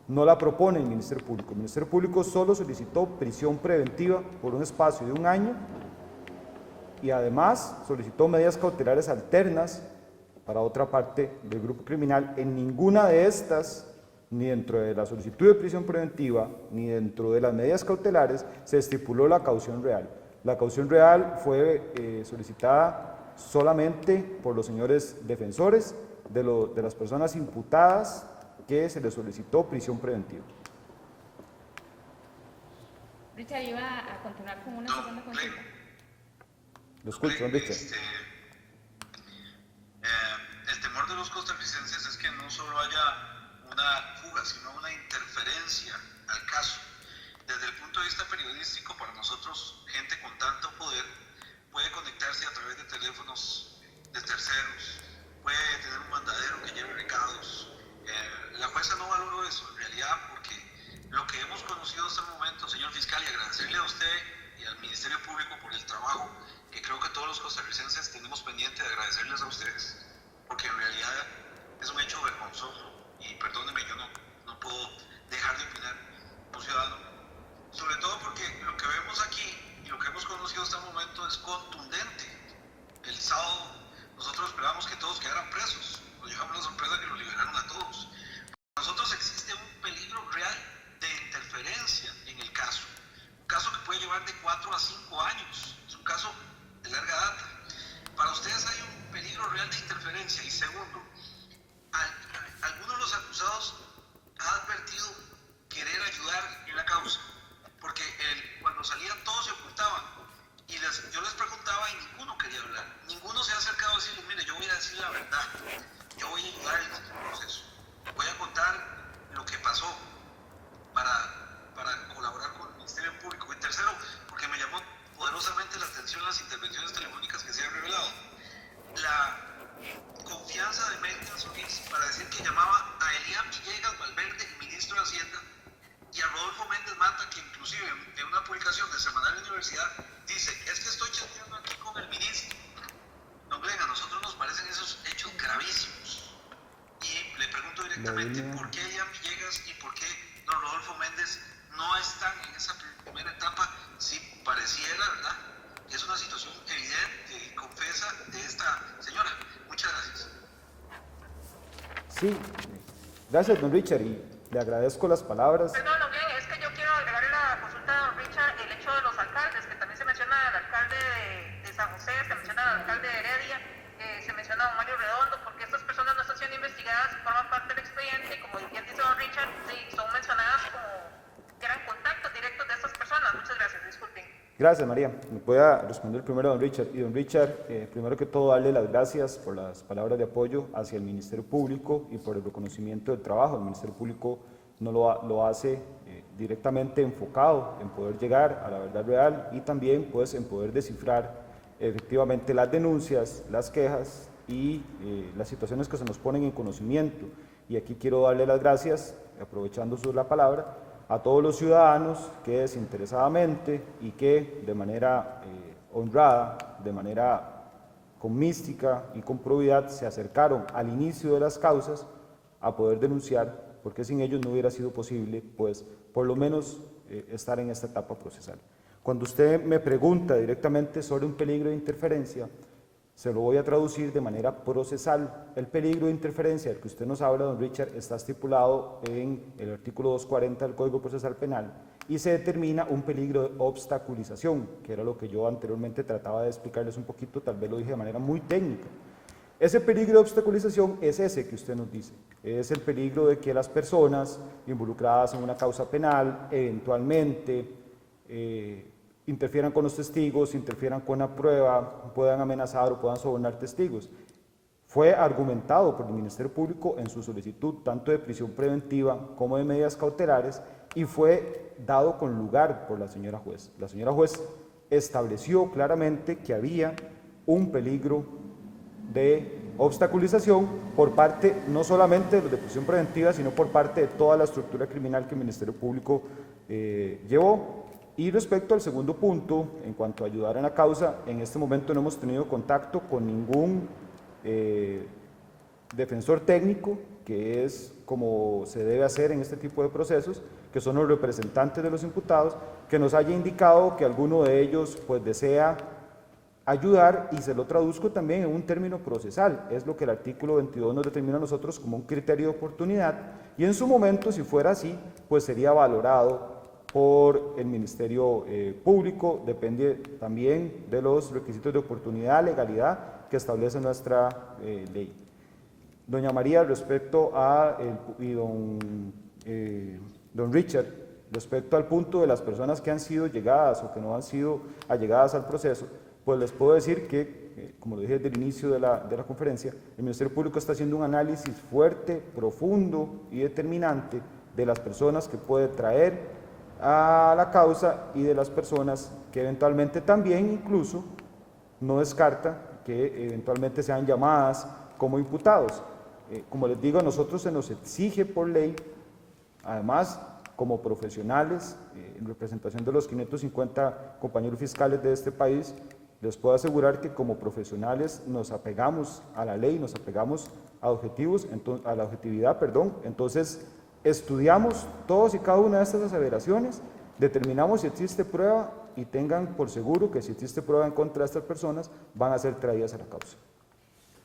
[SPEAKER 1] no la propone el Ministerio Público. El Ministerio Público solo solicitó prisión preventiva por un espacio de 1 año y además solicitó medidas cautelares alternas para otra parte del grupo criminal. En ninguna de estas, ni dentro de la solicitud de prisión preventiva, ni dentro de las medidas cautelares, se estipuló la caución real. La caución real fue solicitada solamente por los señores defensores de las personas imputadas que se les solicitó prisión preventiva.
[SPEAKER 4] Richard, iba a continuar con una segunda consulta.
[SPEAKER 1] Lo escucho, don Richard.
[SPEAKER 7] El temor de los costarricenses es que no solo haya una fuga, sino una interferencia al caso. Desde el punto de vista periodístico, para nosotros, gente con tanto poder puede conectarse a través de teléfonos de terceros, puede tener un mandadero que lleve recados. La jueza no valoró eso, en realidad, porque lo que hemos conocido hasta el momento, señor fiscal, y agradecerle a usted y al Ministerio Público por el trabajo, que creo que todos los costarricenses tenemos pendiente de agradecerles a ustedes, porque en realidad es un hecho vergonzoso, y perdóneme, yo no puedo dejar de opinar como ciudadano, sobre todo porque lo que vemos aquí y lo que hemos conocido hasta el momento es contundente. El sábado nosotros esperábamos que todos quedaran presos, nos llevamos la sorpresa que los liberaron a todos. Para nosotros existe un peligro real de interferencia en el caso, un caso que puede llevar de 4 a 5 años, es un caso de larga data. Para ustedes hay un peligro real de interferencia. Y segundo, algunos de los acusados han advertido querer ayudar en la causa, porque cuando salían todos se ocultaban y yo les preguntaba y ninguno quería hablar, ninguno se ha acercado a decirles, mire, yo voy a decir la verdad, yo voy a ayudarles en el proceso, voy a contar lo que pasó para colaborar con el Ministerio Público. Y tercero, porque me llamó poderosamente la atención las intervenciones telefónicas que se han revelado. La confianza de Melton Solís para decir que llamaba a Elian Villegas Valverde, ministro de Hacienda, y a Rodolfo Méndez Mata, que inclusive en una publicación de Semanal Universidad dice, es que estoy chateando aquí con el ministro. Don Glenn, a nosotros nos parecen esos hechos gravísimos. Y le pregunto directamente, ¿por qué Elian Villegas y por qué don Rodolfo Méndez no están en esa primera etapa? Si pareciera, ¿verdad?, que es una situación evidente y confesa de esta señora. Muchas gracias.
[SPEAKER 1] Sí, gracias, don Richard, y le agradezco las palabras.
[SPEAKER 2] Perdón, don Glenn, es que yo quiero agregar en la consulta de don Richard el hecho de los alcaldes, que también se menciona al alcalde de San José, se menciona al alcalde de Heredia, se menciona a don Mario Redondo, porque estas personas no están siendo investigadas, forman parte del expediente, y como bien dice don Richard, sí, son mencionadas como que eran contactos directos de estas personas. Muchas gracias, disculpen.
[SPEAKER 1] Gracias, María. Me pueda responder primero a don Richard. Y don Richard, primero que todo, darle las gracias por las palabras de apoyo hacia el Ministerio Público y por el reconocimiento del trabajo. El Ministerio Público no lo hace directamente enfocado en poder llegar a la verdad real y también pues en poder descifrar efectivamente las denuncias, las quejas y las situaciones que se nos ponen en conocimiento. Y aquí quiero darle las gracias, aprovechando la palabra, a todos los ciudadanos que desinteresadamente y que de manera honrada, de manera con mística y con probidad se acercaron al inicio de las causas a poder denunciar, porque sin ellos no hubiera sido posible, pues, por lo menos estar en esta etapa procesal. Cuando usted me pregunta directamente sobre un peligro de interferencia, se lo voy a traducir de manera procesal. El peligro de interferencia del que usted nos habla, don Richard, está estipulado en el artículo 240 del Código Procesal Penal y se determina un peligro de obstaculización, que era lo que yo anteriormente trataba de explicarles un poquito, tal vez lo dije de manera muy técnica. Ese peligro de obstaculización es ese que usted nos dice, es el peligro de que las personas involucradas en una causa penal eventualmente interfieran con los testigos, interfieran con la prueba, puedan amenazar o puedan sobornar testigos. Fue argumentado por el Ministerio Público en su solicitud tanto de prisión preventiva como de medidas cautelares y fue dado con lugar por la señora juez. La señora juez estableció claramente que había un peligro de obstaculización por parte no solamente de los de prisión preventiva, sino por parte de toda la estructura criminal que el Ministerio Público llevó. Y respecto al segundo punto, en cuanto a ayudar en la causa, en este momento no hemos tenido contacto con ningún defensor técnico, que es como se debe hacer en este tipo de procesos, que son los representantes de los imputados, que nos haya indicado que alguno de ellos pues desea ayudar, y se lo traduzco también en un término procesal, es lo que el artículo 22 nos determina a nosotros como un criterio de oportunidad, y en su momento, si fuera así, pues sería valorado por el Ministerio Público, depende también de los requisitos de oportunidad, legalidad que establece nuestra ley. Doña María, respecto a, don Richard, respecto al punto de las personas que han sido llegadas o que no han sido allegadas al proceso, pues les puedo decir que, como lo dije desde el inicio de la conferencia, el Ministerio Público está haciendo un análisis fuerte, profundo y determinante de las personas que puede traer a la causa y de las personas que eventualmente también incluso no descarta que eventualmente sean llamadas como imputados. Como les digo, a nosotros se nos exige por ley, además, como profesionales, en representación de los 550 compañeros fiscales de este país, les puedo asegurar que como profesionales nos apegamos a la ley, nos apegamos a objetivos, a la objetividad, perdón. Entonces, estudiamos todos y cada una de estas aseveraciones, determinamos si existe prueba y tengan por seguro que si existe prueba en contra de estas personas, van a ser traídas a la causa.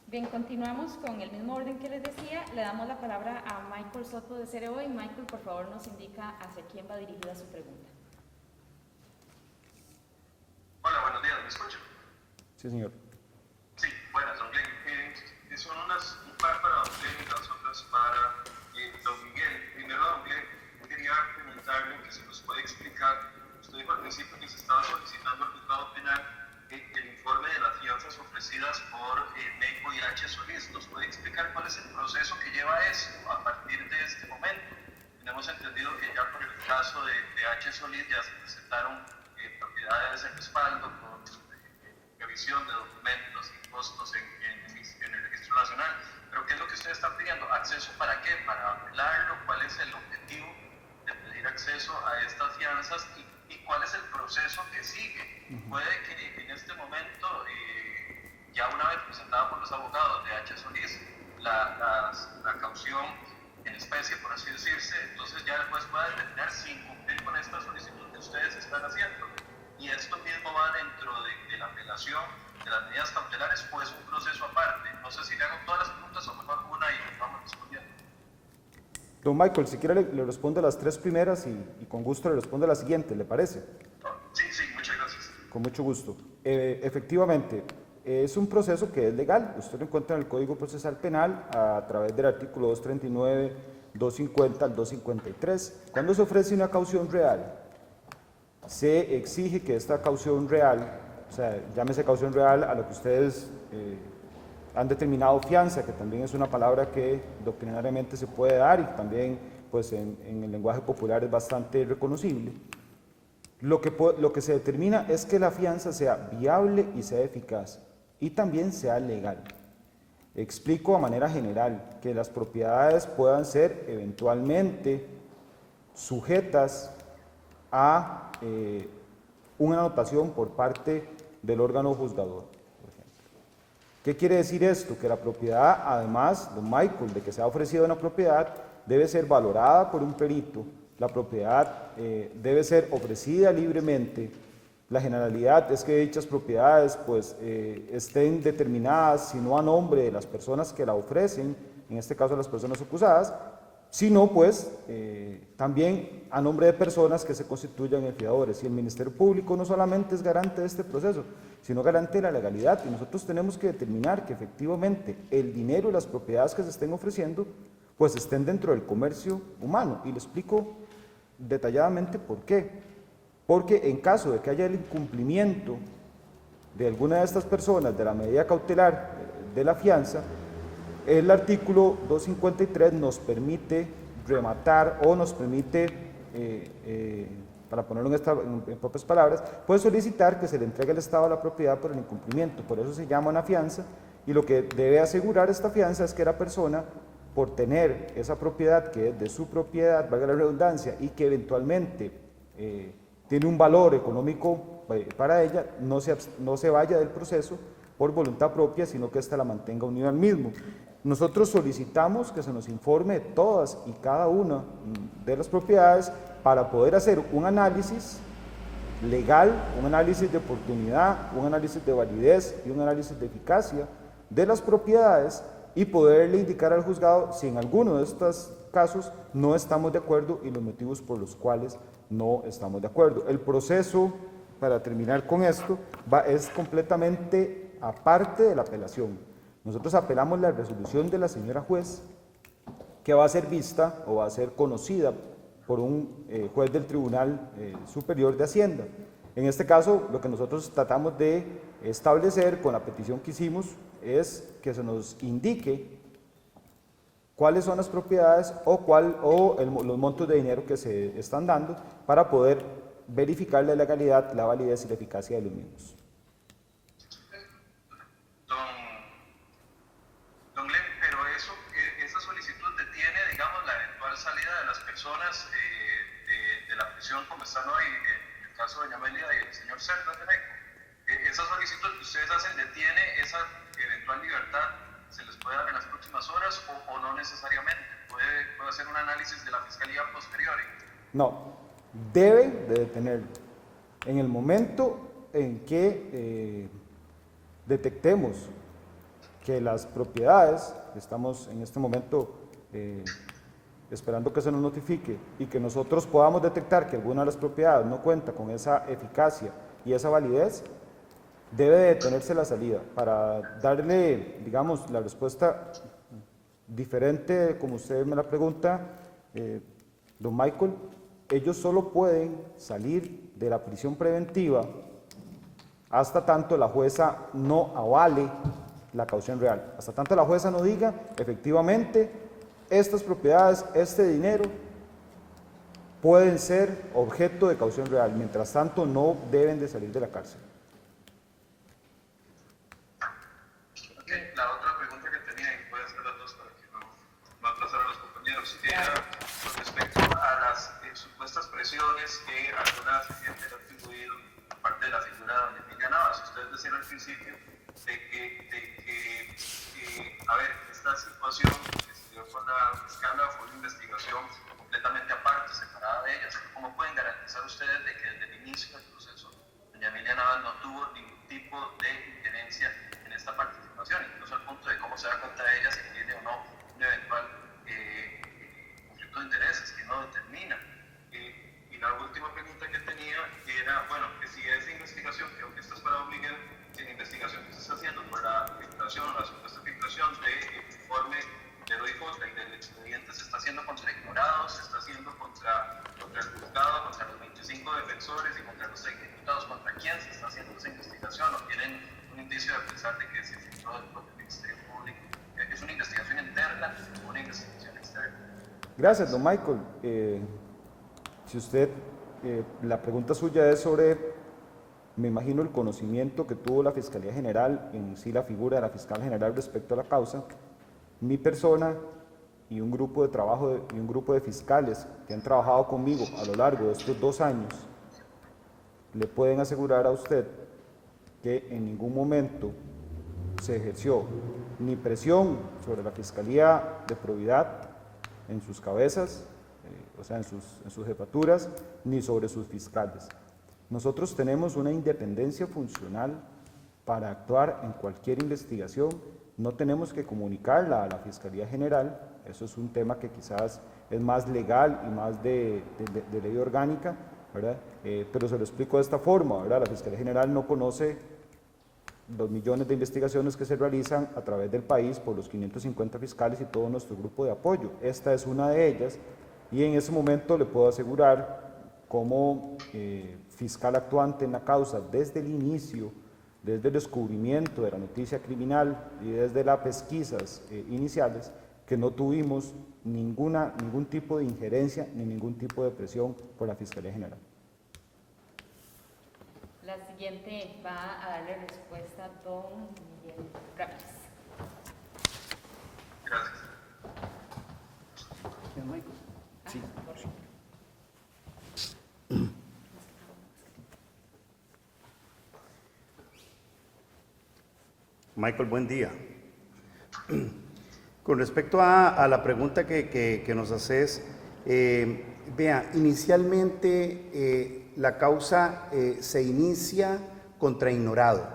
[SPEAKER 4] Bien, continuamos con el mismo orden que les decía. Le damos la palabra a Michael Soto de CRO y Michael, por favor, nos indica hacia quién va dirigida su pregunta.
[SPEAKER 7] Hola, buenos días, ¿me escuchan?
[SPEAKER 1] Sí, señor.
[SPEAKER 7] Sí, buenas, don Glenn. Son un par para don Glenn y las otras para don Miguel. Primero, don Glenn, quería preguntarle que se nos puede explicar, usted dijo al principio que se estaba solicitando al juzgado penal el informe de las fianzas ofrecidas por Neipo y H. Solís. ¿Nos puede explicar cuál es el proceso que lleva eso a partir de este momento? Tenemos entendido que ya por el caso de H. Solís ya se presentaron propiedades en respaldo con revisión de documentos y costos en el Registro Nacional. Pero ¿qué es lo que ustedes están pidiendo? ¿Acceso para qué? ¿Para apelarlo? ¿Cuál es el objetivo de pedir acceso a estas fianzas? ¿Y cuál es el proceso que sigue? Puede que en este momento, ya una vez presentada por los abogados de H. Solís, la caución en especie, por así decirse, entonces ya el juez pueda determinar sin cumplir con esta solicitud que ustedes están haciendo. Y esto mismo va dentro de la apelación de las medidas cautelares, pues un proceso aparte. No sé si le hago todas las preguntas o mejor una y vamos respondiendo.
[SPEAKER 1] Don Michael, si quiere le respondo a las tres primeras y con gusto le respondo a la siguiente, ¿le parece?
[SPEAKER 7] Sí, muchas gracias.
[SPEAKER 1] Con mucho gusto. Efectivamente, es un proceso que es legal. Usted lo encuentra en el Código Procesal Penal a través del artículo 239, 250 al 253. Cuando se ofrece una caución real, se exige que esta caución real, o sea, llámese caución real a lo que ustedes han determinado fianza, que también es una palabra que doctrinariamente se puede dar y también pues en el lenguaje popular es bastante reconocible. Lo que se determina es que la fianza sea viable y sea eficaz y también sea legal. Explico a manera general que las propiedades puedan ser eventualmente sujetas a una anotación por parte del órgano juzgador, por ejemplo. ¿Qué quiere decir esto? Que la propiedad, además, don Michael, de que se ha ofrecido una propiedad, debe ser valorada por un perito, la propiedad debe ser ofrecida libremente. La generalidad es que dichas propiedades pues, estén determinadas, si no a nombre de las personas que la ofrecen, en este caso las personas acusadas, sino pues también a nombre de personas que se constituyan en fiadores. Y el Ministerio Público no solamente es garante de este proceso, sino garante de la legalidad, y nosotros tenemos que determinar que efectivamente el dinero y las propiedades que se estén ofreciendo pues estén dentro del comercio humano, y le explico detalladamente por qué. Porque en caso de que haya el incumplimiento de alguna de estas personas de la medida cautelar de la fianza, el artículo 253 nos permite rematar o nos permite, para ponerlo en propias palabras, puede solicitar que se le entregue al Estado la propiedad por el incumplimiento. Por eso se llama una fianza, y lo que debe asegurar esta fianza es que la persona, por tener esa propiedad que es de su propiedad, valga la redundancia, y que eventualmente tiene un valor económico para ella, no se vaya del proceso por voluntad propia, sino que ésta la mantenga unida al mismo. Nosotros solicitamos que se nos informe de todas y cada una de las propiedades para poder hacer un análisis legal, un análisis de oportunidad, un análisis de validez y un análisis de eficacia de las propiedades, y poderle indicar al juzgado si en alguno de estos casos no estamos de acuerdo y los motivos por los cuales no estamos de acuerdo. El proceso, para terminar con esto, es completamente aparte de la apelación. Nosotros apelamos la resolución de la señora juez, que va a ser vista o va a ser conocida por un juez del Tribunal Superior de Hacienda. En este caso, lo que nosotros tratamos de establecer con la petición que hicimos es que se nos indique cuáles son las propiedades o los montos de dinero que se están dando para poder verificar la legalidad, la validez y la eficacia de los mismos.
[SPEAKER 7] Don Glenn, pero esa solicitud detiene, digamos, la eventual salida de las personas de la prisión como están hoy, en el caso de doña Amelia y el señor Cerdas de Meco. Esa solicitud que ustedes hacen detiene esa eventual libertad, ¿se les puede dar en las próximas horas o no necesariamente? ¿Puede hacer un análisis de la Fiscalía posterior?
[SPEAKER 1] No, debe de detenerlo. En el momento en que detectemos que las propiedades, estamos en este momento esperando que se nos notifique, y que nosotros podamos detectar que alguna de las propiedades no cuenta con esa eficacia y esa validez, debe de detenerse la salida. Para darle, digamos, la respuesta diferente, como usted me la pregunta, don Michael, ellos solo pueden salir de la prisión preventiva hasta tanto la jueza no avale la caución real, hasta tanto la jueza no diga efectivamente estas propiedades, este dinero pueden ser objeto de caución real. Mientras tanto no deben de salir de la cárcel.
[SPEAKER 7] La otra pregunta que tenía, y puede hacer las dos para que no atrasar a los compañeros, era con respecto a las supuestas presiones que algunas gente han atribuido por parte de la figura de doña Emilia Navas. Ustedes decían al principio de que a ver, esta situación que se dio con la fiscala fue una investigación completamente aparte, separada de ellas. ¿Cómo pueden garantizar ustedes de que desde el inicio del proceso doña Emilia Navas no tuvo ningún tipo de injerencia en esta participación, incluso al punto de cómo se da cuenta de ella si tiene o no un eventual conflicto de intereses que no determina? Y la última pregunta que tenía era, bueno, que si esa investigación, creo que esto es para don Miguel, si la investigación que se está haciendo por la filtración o la supuesta filtración del informe del OIJ y del expediente se está haciendo contra ignorados, se está haciendo contra el juzgado, contra los 25 defensores y contra los 6 diputados, ¿contra quién se está haciendo esa investigación? ¿O tienen un indicio de pensar de que se filtró del propio Ministerio Público? ¿Es una investigación interna o una investigación externa?
[SPEAKER 1] Gracias, don Michael. Si usted, la pregunta suya es sobre, me imagino, el conocimiento que tuvo la Fiscalía General, en sí la figura de la Fiscal General respecto a la causa. Mi persona y un grupo de trabajo y un grupo de fiscales que han trabajado conmigo a lo largo de estos 2 años, le pueden asegurar a usted que en ningún momento se ejerció ni presión sobre la Fiscalía de Probidad en sus cabezas, o sea, en sus jefaturas, ni sobre sus fiscales. Nosotros tenemos una independencia funcional para actuar en cualquier investigación. No tenemos que comunicarla a la Fiscalía General, eso es un tema que quizás es más legal y más de ley orgánica, ¿verdad? Pero se lo explico de esta forma, ¿verdad? La Fiscalía General no conoce los millones de investigaciones que se realizan a través del país por los 550 fiscales y todo nuestro grupo de apoyo. Esta es una de ellas y en ese momento le puedo asegurar como fiscal actuante en la causa desde el inicio, desde el descubrimiento de la noticia criminal y desde las pesquisas iniciales, que no tuvimos ningún tipo de injerencia ni ningún tipo de presión por la Fiscalía General.
[SPEAKER 4] La siguiente va a darle respuesta a don Miguel Ramírez.
[SPEAKER 7] Gracias.
[SPEAKER 1] Sí.
[SPEAKER 3] Michael, buen día. Con respecto a la pregunta que nos haces, vea, inicialmente la causa se inicia contra ignorado.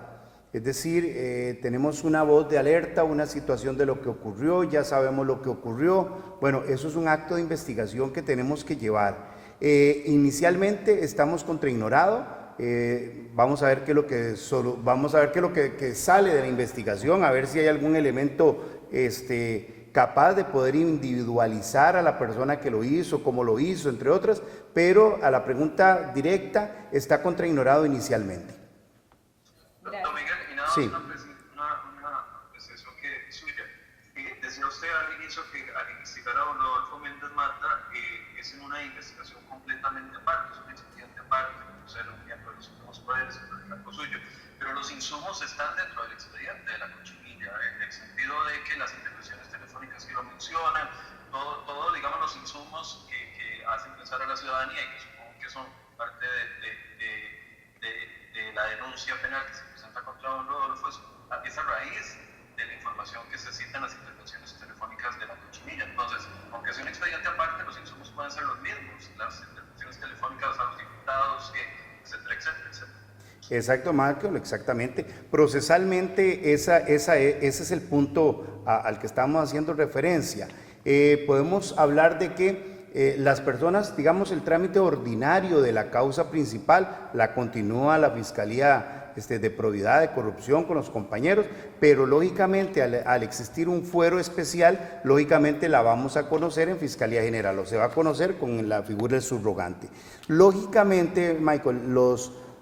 [SPEAKER 3] Es decir, tenemos una voz de alerta, una situación de lo que ocurrió, ya sabemos lo que ocurrió. Bueno, eso es un acto de investigación que tenemos que llevar. Inicialmente estamos contra ignorado. Vamos a ver qué es lo que que sale de la investigación, a ver si hay algún elemento capaz de poder individualizar a la persona que lo hizo, cómo lo hizo, entre otras, pero a la pregunta directa está contra ignorado inicialmente.
[SPEAKER 7] Don Miguel, y nada,
[SPEAKER 3] sí.
[SPEAKER 7] una apreciación que suya. Decía usted al inicio que al investigar a don Rodolfo Méndez Mata es en una investigación completamente aparte, es un expediente aparte, o sea, un miembro de los últimos poderes, en el campo suyo, pero los insumos están dentro del expediente de la cochinilla, en el sentido de que las intervenciones telefónicas que lo mencionan, todo digamos, los insumos que hacen pensar a la ciudadanía y que supongo que son parte de la denuncia penal que se presenta contra don Rodolfo, es a raíz de la información que se cita en las intervenciones telefónicas de la cochinilla. Entonces, aunque sea un expediente aparte, los insumos pueden ser los mismos, las intervenciones telefónicas a los diputados, etcétera, etcétera, etcétera.
[SPEAKER 3] Exacto, Michael, exactamente. Procesalmente, ese es el punto al que estamos haciendo referencia. Podemos hablar de que las personas, digamos, el trámite ordinario de la causa principal la continúa la Fiscalía de Probidad, de Corrupción con los compañeros, pero lógicamente al existir un fuero especial, lógicamente la vamos a conocer en Fiscalía General, o se va a conocer con la figura del subrogante. Lógicamente, Michael,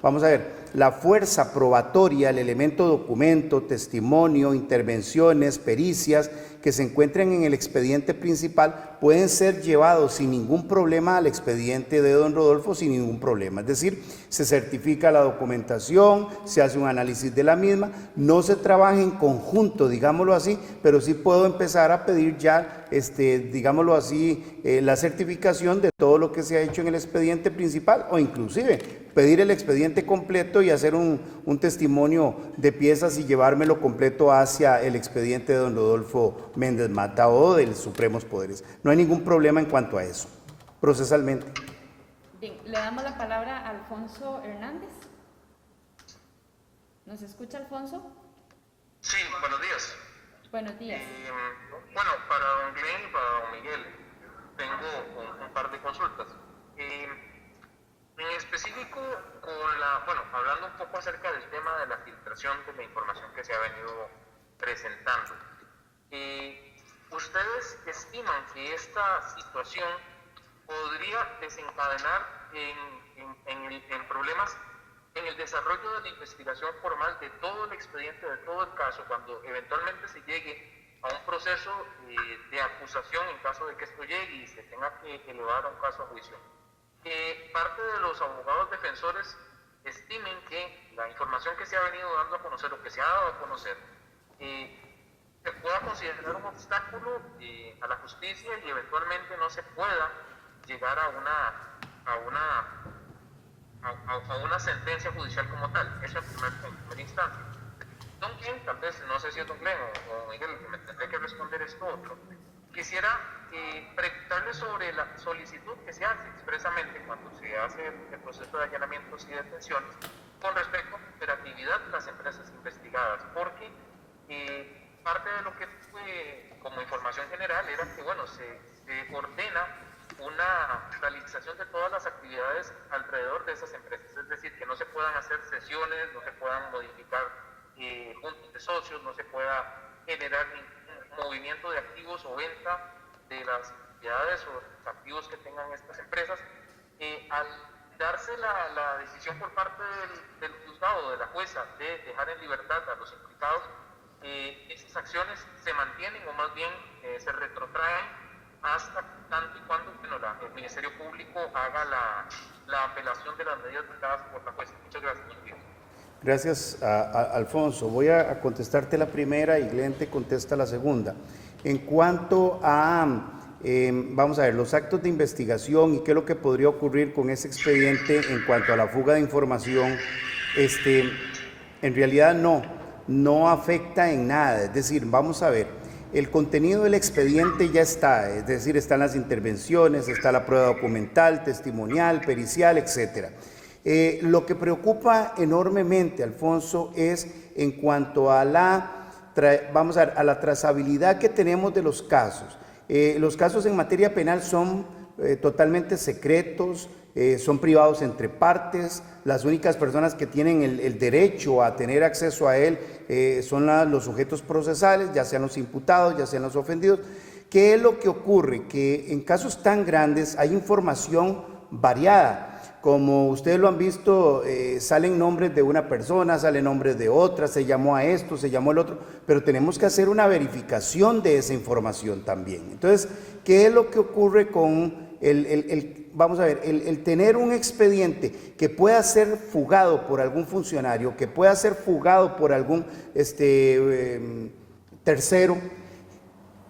[SPEAKER 3] vamos a ver, la fuerza probatoria, el elemento documento, testimonio, intervenciones, pericias que se encuentran en el expediente principal pueden ser llevados sin ningún problema al expediente de don Rodolfo sin ningún problema. Es decir, se certifica la documentación, se hace un análisis de la misma, no se trabaja en conjunto, digámoslo así, pero sí puedo empezar a pedir ya, digámoslo así, la certificación de todo lo que se ha hecho en el expediente principal o inclusive pedir el expediente completo y hacer un testimonio de piezas y llevármelo completo hacia el expediente de don Rodolfo Méndez Mata o del Supremos Poderes. No hay ningún problema en cuanto a eso, procesalmente.
[SPEAKER 4] Bien, le damos la palabra a Alfonso Hernández. ¿Nos escucha, Alfonso?
[SPEAKER 8] Sí, buenos días.
[SPEAKER 4] Buenos días.
[SPEAKER 8] Bueno, para don Glenn y para don Miguel, tengo un par de consultas. En específico, hablando un poco acerca del tema de la filtración de la información que se ha venido presentando, ¿ustedes estiman que esta situación podría desencadenar en problemas en el desarrollo de la investigación formal de todo el expediente, de todo el caso, cuando eventualmente se llegue a un proceso de acusación en caso de que esto llegue y se tenga que elevar a un caso a juicio? Que parte de los abogados defensores estimen que la información que se ha venido dando a conocer o que se ha dado a conocer se pueda considerar un obstáculo a la justicia y eventualmente no se pueda llegar a una sentencia judicial como tal. Eso en primera instancia. Don Glenn, tal vez, no sé si es Don Glenn o Miguel el que me tendré que responder esto otro, quisiera preguntarle sobre la solicitud que se hace expresamente cuando se hace el proceso de allanamientos y detenciones con respecto a la operatividad de las empresas investigadas, porque parte de lo que fue como información general era que, bueno, se ordena una realización de todas las actividades alrededor de esas empresas, es decir, que no se puedan hacer sesiones, no se puedan modificar juntas de socios, no se pueda generar ningún movimiento de activos o venta de las actividades o los activos que tengan estas empresas. Al darse la decisión por parte del juzgado, de la jueza, de dejar en libertad a los implicados, esas acciones se mantienen o más bien se retrotraen hasta tanto y cuando el Ministerio Público haga la apelación de las medidas dictadas por la jueza. Muchas gracias.
[SPEAKER 3] Gracias, Alfonso. Voy a contestarte la primera y Glenn te contesta la segunda. En cuanto a, vamos a ver, los actos de investigación y qué es lo que podría ocurrir con ese expediente en cuanto a la fuga de información, en realidad no afecta en nada. Es decir, vamos a ver, el contenido del expediente ya está, es decir, están las intervenciones, está la prueba documental, testimonial, pericial, etcétera. Lo que preocupa enormemente, Alfonso, es en cuanto a la trazabilidad que tenemos de los casos. Los casos en materia penal son totalmente secretos, son privados entre partes. Las únicas personas que tienen el derecho a tener acceso a él son los sujetos procesales, ya sean los imputados, ya sean los ofendidos. ¿Qué es lo que ocurre? Que en casos tan grandes hay información variada. Como ustedes lo han visto, salen nombres de una persona, salen nombres de otra, se llamó a esto, se llamó al otro, pero tenemos que hacer una verificación de esa información también. Entonces, ¿qué es lo que ocurre con vamos a ver, el tener un expediente que pueda ser fugado por algún funcionario, que pueda ser fugado por algún tercero,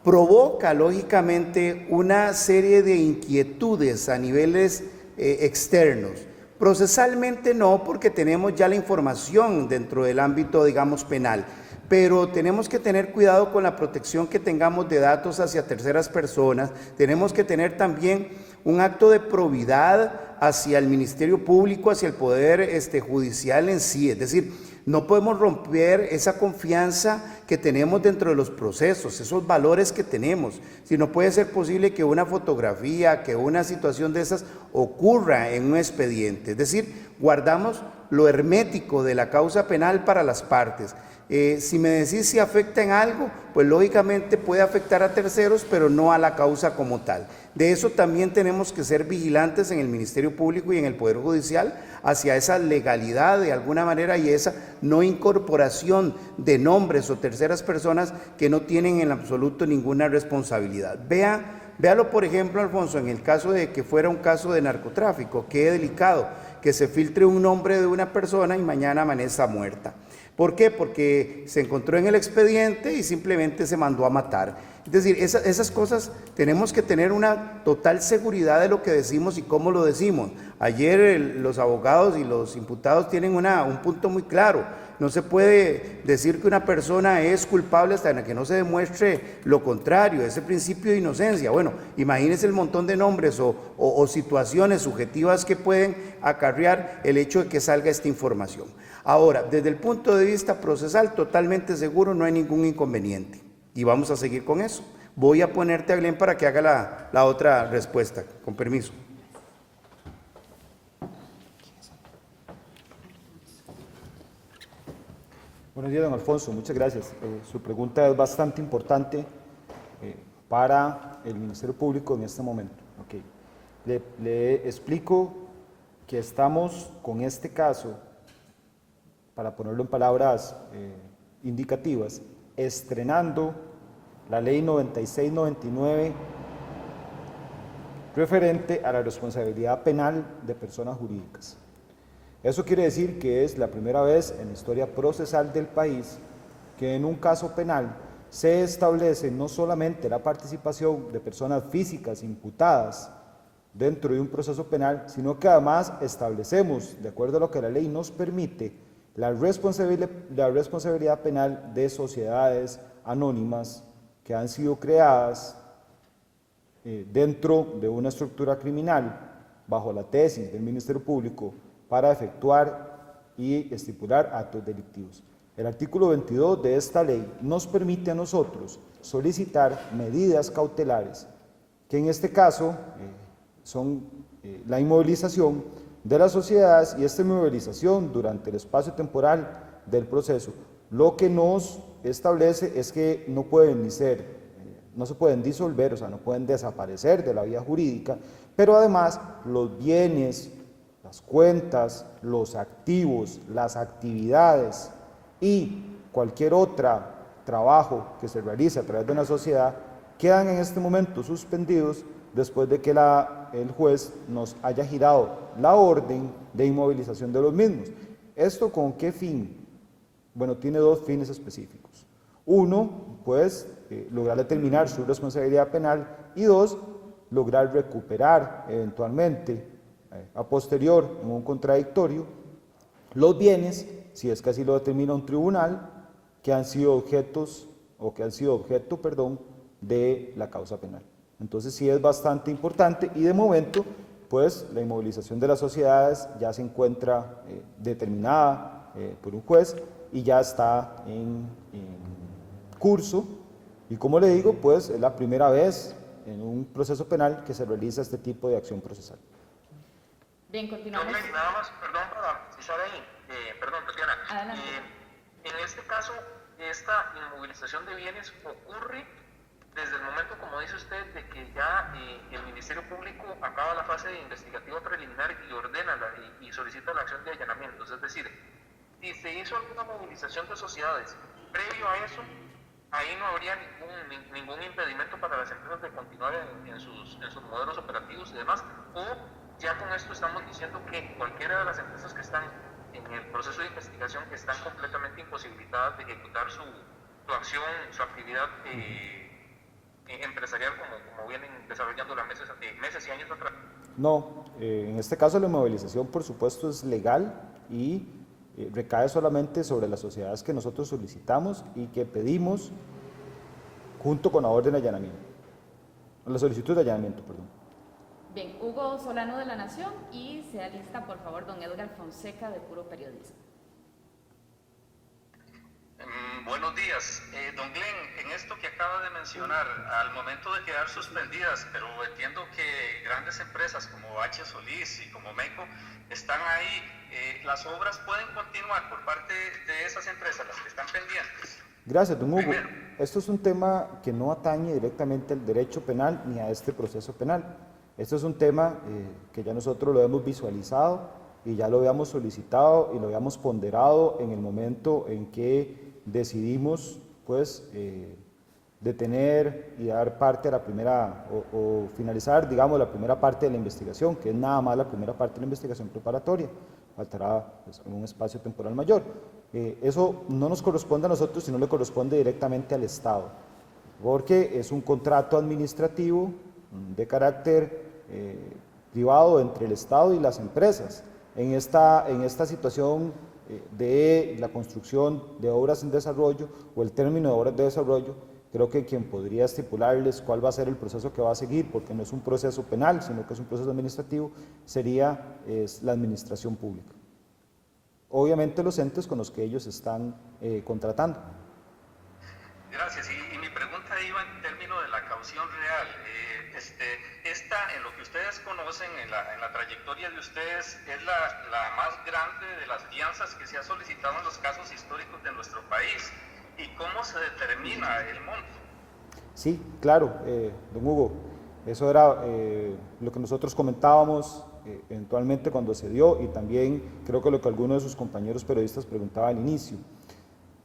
[SPEAKER 3] provoca lógicamente una serie de inquietudes a niveles externos? Procesalmente no, porque tenemos ya la información dentro del ámbito, digamos, penal, pero tenemos que tener cuidado con la protección que tengamos de datos hacia terceras personas. Tenemos que tener también un acto de probidad hacia el Ministerio Público, hacia el Poder Judicial en sí. Es decir, no podemos romper esa confianza que tenemos dentro de los procesos, esos valores que tenemos. Si no puede ser posible que una fotografía, que una situación de esas ocurra en un expediente. Es decir, guardamos lo hermético de la causa penal para las partes. Si me decís si afecta en algo, pues lógicamente puede afectar a terceros, pero no a la causa como tal. De eso también tenemos que ser vigilantes en el Ministerio Público y en el Poder Judicial hacia esa legalidad de alguna manera y esa no incorporación de nombres o terceras personas que no tienen en absoluto ninguna responsabilidad. Véalo, por ejemplo, Alfonso, en el caso de que fuera un caso de narcotráfico, qué delicado que se filtre un nombre de una persona y mañana amanezca muerta. ¿Por qué? Porque se encontró en el expediente y simplemente se mandó a matar. Es decir, esas cosas tenemos que tener una total seguridad de lo que decimos y cómo lo decimos. Ayer los abogados y los imputados tienen un punto muy claro. No se puede decir que una persona es culpable hasta que no se demuestre lo contrario, ese principio de inocencia. Bueno, imagínense el montón de nombres o situaciones subjetivas que pueden acarrear el hecho de que salga esta información. Ahora, desde el punto de vista procesal, totalmente seguro, no hay ningún inconveniente. Y vamos a seguir con eso. Voy a ponerte a Glenn para que haga la otra respuesta, con permiso.
[SPEAKER 1] Buenos días, don Alfonso, muchas gracias. Su pregunta es bastante importante para el Ministerio Público en este momento. Okay. Le explico que estamos con este caso, para ponerlo en palabras indicativas, estrenando la ley 9699 referente a la responsabilidad penal de personas jurídicas. Eso quiere decir que es la primera vez en la historia procesal del país que en un caso penal se establece no solamente la participación de personas físicas imputadas dentro de un proceso penal, sino que además establecemos, de acuerdo a lo que la ley nos permite, la responsabilidad penal de sociedades anónimas que han sido creadas dentro de una estructura criminal bajo la tesis del Ministerio Público para efectuar y estipular actos delictivos. El artículo 22 de esta ley nos permite a nosotros solicitar medidas cautelares, que en este caso son la inmovilización de las sociedades, y esta inmovilización durante el espacio temporal del proceso, lo que nos establece es que no pueden ni ser, no se pueden disolver, o sea, no pueden desaparecer de la vía jurídica, pero además los bienes, las cuentas, los activos, las actividades y cualquier otro trabajo que se realice a través de una sociedad quedan en este momento suspendidos después de que el juez nos haya girado la orden de inmovilización de los mismos. ¿Esto con qué fin? Bueno, tiene dos fines específicos. Uno, pues, lograr determinar su responsabilidad penal, y dos, lograr recuperar eventualmente, a posterior, en un contradictorio, los bienes, si es que así lo determina un tribunal, que han sido objeto de la causa penal. Entonces sí es bastante importante, y de momento, pues, la inmovilización de las sociedades ya se encuentra determinada por un juez y ya está en curso, y como le digo, pues es la primera vez en un proceso penal que se realiza este tipo de acción procesal.
[SPEAKER 4] Bien, continuamos.
[SPEAKER 8] Nada más, perdón, para precisar ahí, perdón, Tatiana.
[SPEAKER 4] Adelante.
[SPEAKER 8] En este caso, esta inmovilización de bienes ocurre desde el momento, como dice usted, de que ya el Ministerio Público acaba la fase de investigativo preliminar y ordena y solicita la acción de allanamientos. Es decir, si se hizo alguna movilización de sociedades previo a eso, ahí no habría ningún impedimento para las empresas de continuar en sus modelos operativos y demás, o ya con esto estamos diciendo que cualquiera de las empresas que están en el proceso de investigación, que están completamente imposibilitadas de ejecutar su acción, su actividad empresarial como vienen desarrollando meses y años atrás.
[SPEAKER 1] No, en este caso la inmovilización, por supuesto, es legal y recae solamente sobre las sociedades que nosotros solicitamos y que pedimos junto con la orden de allanamiento, la solicitud de allanamiento, perdón.
[SPEAKER 4] Bien, Hugo Solano de La Nación, y se alista, por favor, don Edgar Fonseca de Puro Periodismo.
[SPEAKER 9] Buenos días. Don Glenn, en esto que acaba de mencionar, al momento de quedar suspendidas, pero entiendo que grandes empresas como H. Solís y como MECO están ahí, ¿las obras pueden continuar por parte de esas empresas, las que están pendientes?
[SPEAKER 1] Gracias, don Hugo.
[SPEAKER 9] Primero.
[SPEAKER 1] Esto es un tema que no atañe directamente al derecho penal ni a este proceso penal. Esto es un tema que ya nosotros lo hemos visualizado y ya lo habíamos solicitado y lo habíamos ponderado en el momento en que decidimos, pues, detener y dar parte a la primera, o finalizar, digamos, la primera parte de la investigación, que es nada más la primera parte de la investigación preparatoria. Faltará, pues, un espacio temporal mayor. Eso no nos corresponde a nosotros, sino le corresponde directamente al Estado, porque es un contrato administrativo de carácter privado entre el Estado y las empresas. En esta situación de la construcción de obras en desarrollo o el término de obras de desarrollo, creo que quien podría estipularles cuál va a ser el proceso que va a seguir, porque no es un proceso penal, sino que es un proceso administrativo, sería la administración pública. Obviamente los entes con los que ellos están contratando.
[SPEAKER 9] Gracias. Y mi pregunta iba en términos de la caución real. Esta, en lo que ustedes conocen, en la trayectoria de ustedes, es la más grande de las fianzas que se ha solicitado en los casos históricos de nuestro país. ¿Y cómo se determina el monto?
[SPEAKER 1] Sí, claro, don Hugo, eso era lo que nosotros comentábamos eventualmente cuando se dio, y también creo que lo que alguno de sus compañeros periodistas preguntaba al inicio.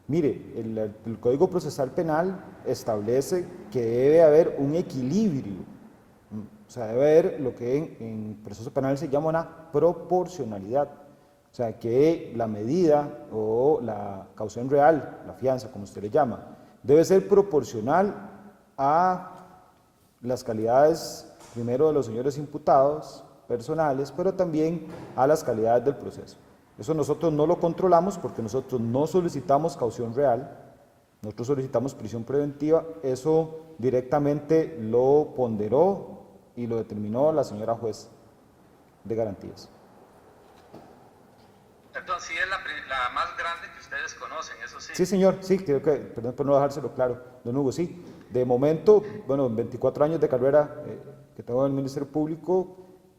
[SPEAKER 1] Mire, el Código Procesal Penal establece que debe haber un equilibrio, o sea, debe haber lo que en proceso penal se llama una proporcionalidad, o sea, que la medida o la caución real, la fianza, como usted le llama, debe ser proporcional a las calidades, primero, de los señores imputados personales, pero también a las calidades del proceso. Eso nosotros no lo controlamos porque nosotros no solicitamos caución real, nosotros solicitamos prisión preventiva. Eso directamente lo ponderó y lo determinó la señora juez de garantías.
[SPEAKER 9] Perdón, sí es la más grande que ustedes conocen, eso sí.
[SPEAKER 1] Sí, señor, sí, creo que, perdón por no dejárselo claro, don Hugo, sí. De momento, bueno, en 24 años de carrera que tengo en el Ministerio Público,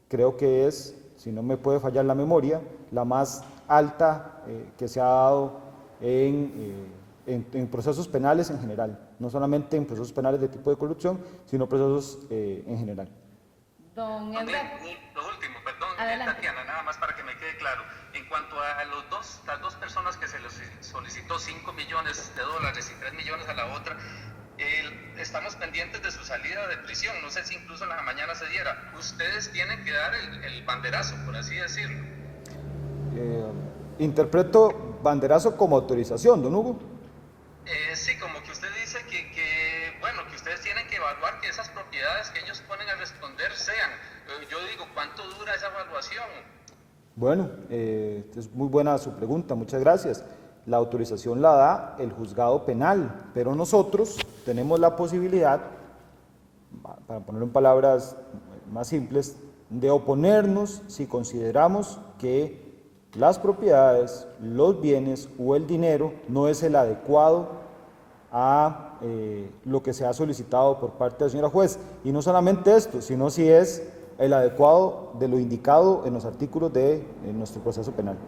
[SPEAKER 1] creo que es, si no me puede fallar la memoria, la más alta que se ha dado en procesos penales en general, no solamente en procesos penales de tipo de corrupción, sino procesos en general.
[SPEAKER 4] Don Edgar.
[SPEAKER 9] Lo último, perdón,
[SPEAKER 4] Adelante.
[SPEAKER 9] Tatiana, nada más para que me quede claro. En cuanto a las dos personas que se les solicitó 5 millones de dólares y 3 millones a la otra, estamos pendientes de su salida de prisión. No sé si incluso en la mañana se diera. Ustedes tienen que dar el banderazo, por así decirlo.
[SPEAKER 1] Interpreto banderazo como autorización, don Hugo.
[SPEAKER 9] Sí, como que usted dice bueno, que ustedes tienen que evaluar que esas propiedades que ellos ponen a responder sean. Yo digo, ¿cuánto dura esa evaluación?
[SPEAKER 1] Bueno, es muy buena su pregunta, muchas gracias. La autorización la da el juzgado penal, pero nosotros tenemos la posibilidad, para ponerlo en palabras más simples, de oponernos si consideramos que las propiedades, los bienes o el dinero no es el adecuado a lo que se ha solicitado por parte de la señora juez. Y no solamente esto, sino si es el adecuado de lo indicado en los artículos de nuestro proceso penal.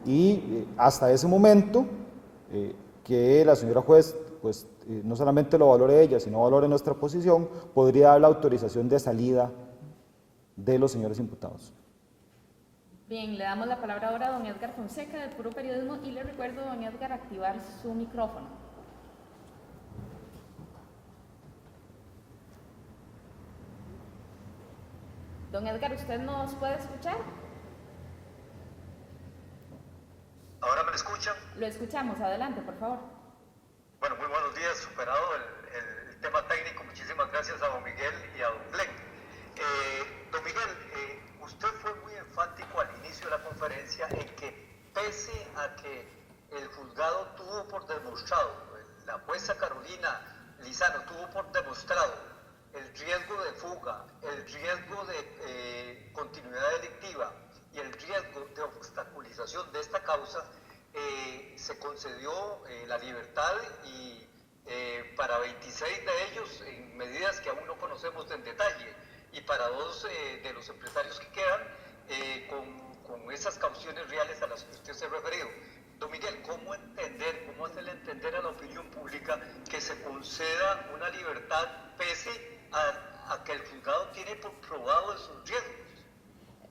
[SPEAKER 1] Y hasta ese momento, que la señora juez, pues no solamente lo valore ella, sino valore nuestra posición, podría dar la autorización de salida de los señores imputados.
[SPEAKER 4] Bien, le damos la palabra ahora a don Edgar Fonseca de Puro Periodismo y le recuerdo, don Edgar, activar su micrófono. Don Edgar, ¿usted nos puede escuchar?
[SPEAKER 7] ¿Ahora me escuchan?
[SPEAKER 4] Lo escuchamos, adelante, por favor.
[SPEAKER 7] Bueno, muy buenos días, superado el tema técnico. Muchísimas gracias a don Miguel y a don Glenn. Don Miguel, usted fue muy enfático al inicio de la conferencia en que pese a que el juzgado tuvo por demostrado, la jueza Carolina Lizano tuvo por demostrado el riesgo de fuga, el riesgo de continuidad delictiva y el riesgo de obstaculización de esta causa, se concedió la libertad y para 26 de ellos en medidas que aún no conocemos en detalle y para 2 de los empresarios que quedan con esas cauciones reales a las que usted se ha referido. Don Miguel, ¿cómo hacerle entender a la opinión pública que se conceda una libertad pese a que el juzgado tiene probado esos riesgos?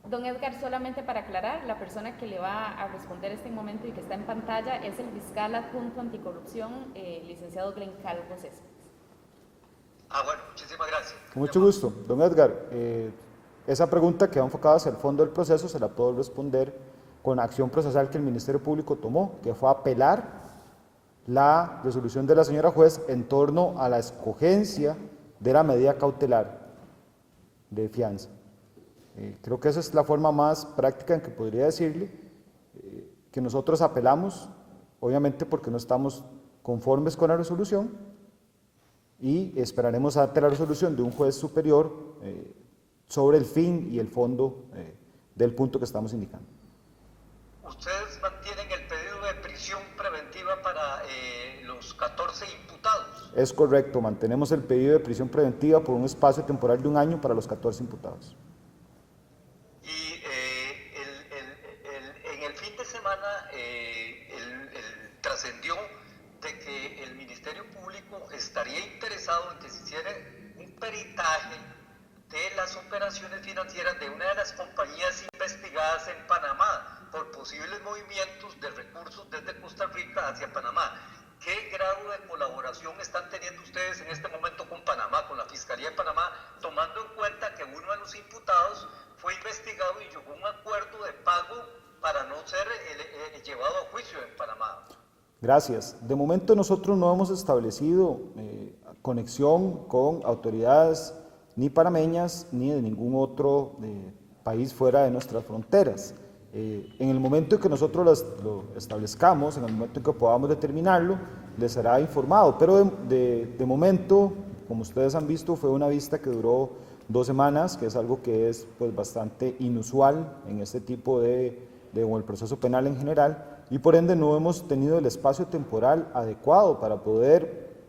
[SPEAKER 4] Don Edgar, solamente para aclarar, la persona que le va a responder este momento y que está en pantalla es el fiscal adjunto anticorrupción, licenciado Glenn Calvo Céspedes.
[SPEAKER 7] Bueno, muchísimas gracias.
[SPEAKER 1] Con mucho gusto. Don Edgar, esa pregunta que va enfocada hacia el fondo del proceso se la puedo responder con la acción procesal que el Ministerio Público tomó, que fue apelar la resolución de la señora juez en torno a la escogencia de la medida cautelar de fianza. Creo que esa es la forma más práctica en que podría decirle que nosotros apelamos, obviamente porque no estamos conformes con la resolución y esperaremos ante la resolución de un juez superior sobre el fin y el fondo del punto que estamos indicando.
[SPEAKER 7] ¿Ustedes mantienen el pedido de prisión preventiva para los 14 imputados?
[SPEAKER 1] Es correcto, mantenemos el pedido de prisión preventiva por un espacio temporal de 1 año para los 14 imputados.
[SPEAKER 7] Y en el fin de semana trascendió de que el Ministerio Público estaría interesado en que se hiciera un peritaje de las operaciones financieras de una de las compañías investigadas en Panamá por posibles movimientos de recursos desde Costa Rica hacia Panamá. ¿Qué grado de colaboración están teniendo ustedes en este momento con Panamá, con la Fiscalía de Panamá, tomando en cuenta que uno de los imputados fue investigado y llegó a un acuerdo de pago para no ser llevado a juicio en Panamá?
[SPEAKER 1] Gracias. De momento nosotros no hemos establecido conexión con autoridades ni panameñas ni de ningún otro país fuera de nuestras fronteras. En el momento en que nosotros lo establezcamos, en el momento en que podamos determinarlo, les será informado, pero de momento, como ustedes han visto, fue una vista que duró 2 semanas, que es algo que es pues, bastante inusual en este tipo o el proceso penal en general, y por ende no hemos tenido el espacio temporal adecuado para poder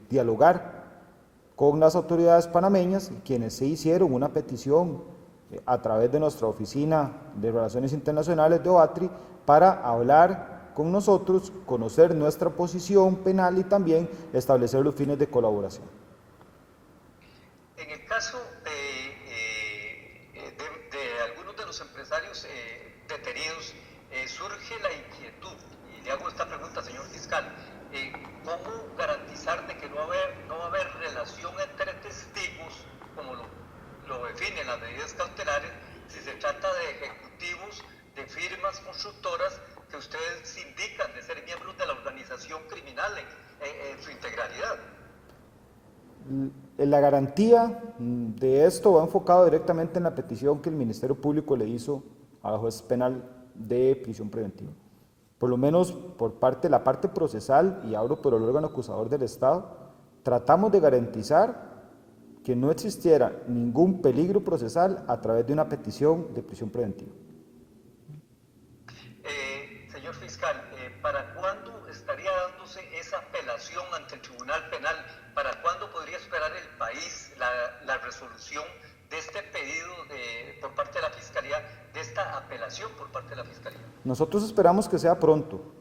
[SPEAKER 1] dialogar con las autoridades panameñas, quienes se hicieron una petición a través de nuestra Oficina de Relaciones Internacionales de OATRI para hablar con nosotros, conocer nuestra posición penal y también establecer los fines de colaboración.
[SPEAKER 9] En el caso de algunos de los empresarios detenidos, surge la inquietud, y le hago esta pregunta, señor fiscal, ¿cómo garantizar de que no va a haber relación entre testigos, como lo definen las medidas cautelares, si se trata de ejecutivos de firmas constructoras que ustedes indican de ser miembros de la organización criminal en su integralidad?
[SPEAKER 1] La garantía de esto va enfocado directamente en la petición que el Ministerio Público le hizo a la juez penal de prisión preventiva. Por lo menos por la parte procesal, y hablo por el órgano acusador del Estado, tratamos de garantizar que no existiera ningún peligro procesal a través de una petición de prisión preventiva.
[SPEAKER 9] Señor fiscal, ¿para cuándo estaría dándose esa apelación ante el Tribunal Penal? ¿Para cuándo podría esperar el país la resolución de este pedido por parte de la Fiscalía, de esta apelación por parte de la Fiscalía?
[SPEAKER 1] Nosotros esperamos que sea pronto.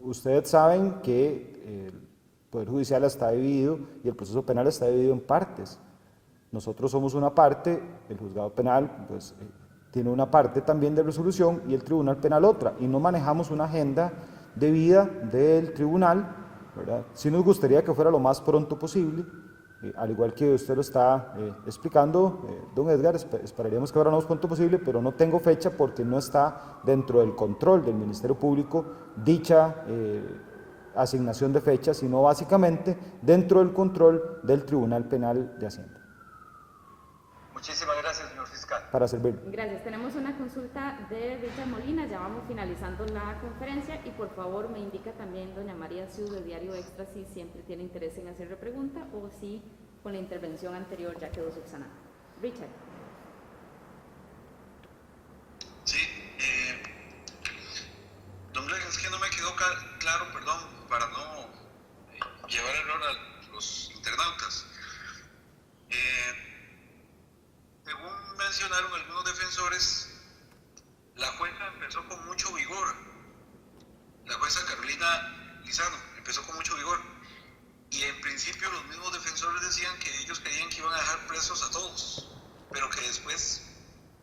[SPEAKER 1] Ustedes saben que el Poder Judicial está dividido y el proceso penal está dividido en partes. Nosotros somos una parte, el juzgado penal pues, tiene una parte también de resolución y el tribunal penal otra, y no manejamos una agenda de vida del tribunal, ¿verdad? Sí nos gustaría que fuera lo más pronto posible, al igual que usted lo está explicando, don Edgar, esperaríamos que fuera lo más pronto posible, pero no tengo fecha porque no está dentro del control del Ministerio Público dicha asignación de fecha, sino básicamente dentro del control del Tribunal Penal de Hacienda.
[SPEAKER 9] Muchísimas gracias, señor fiscal.
[SPEAKER 1] Para servir.
[SPEAKER 4] Gracias. Tenemos una consulta de Richard Molina, ya vamos finalizando la conferencia, y por favor me indica también doña María Siu de Diario Extra si siempre tiene interés en hacer repregunta o si con la intervención anterior ya quedó subsanada. Richard.
[SPEAKER 7] Sí, don Greg, es que no me quedó claro, perdón, para no llevar error a los internautas. Según mencionaron algunos defensores, la jueza empezó con mucho vigor. La jueza Carolina Lizano empezó con mucho vigor. Y en principio los mismos defensores decían que ellos creían que iban a dejar presos a todos, pero que después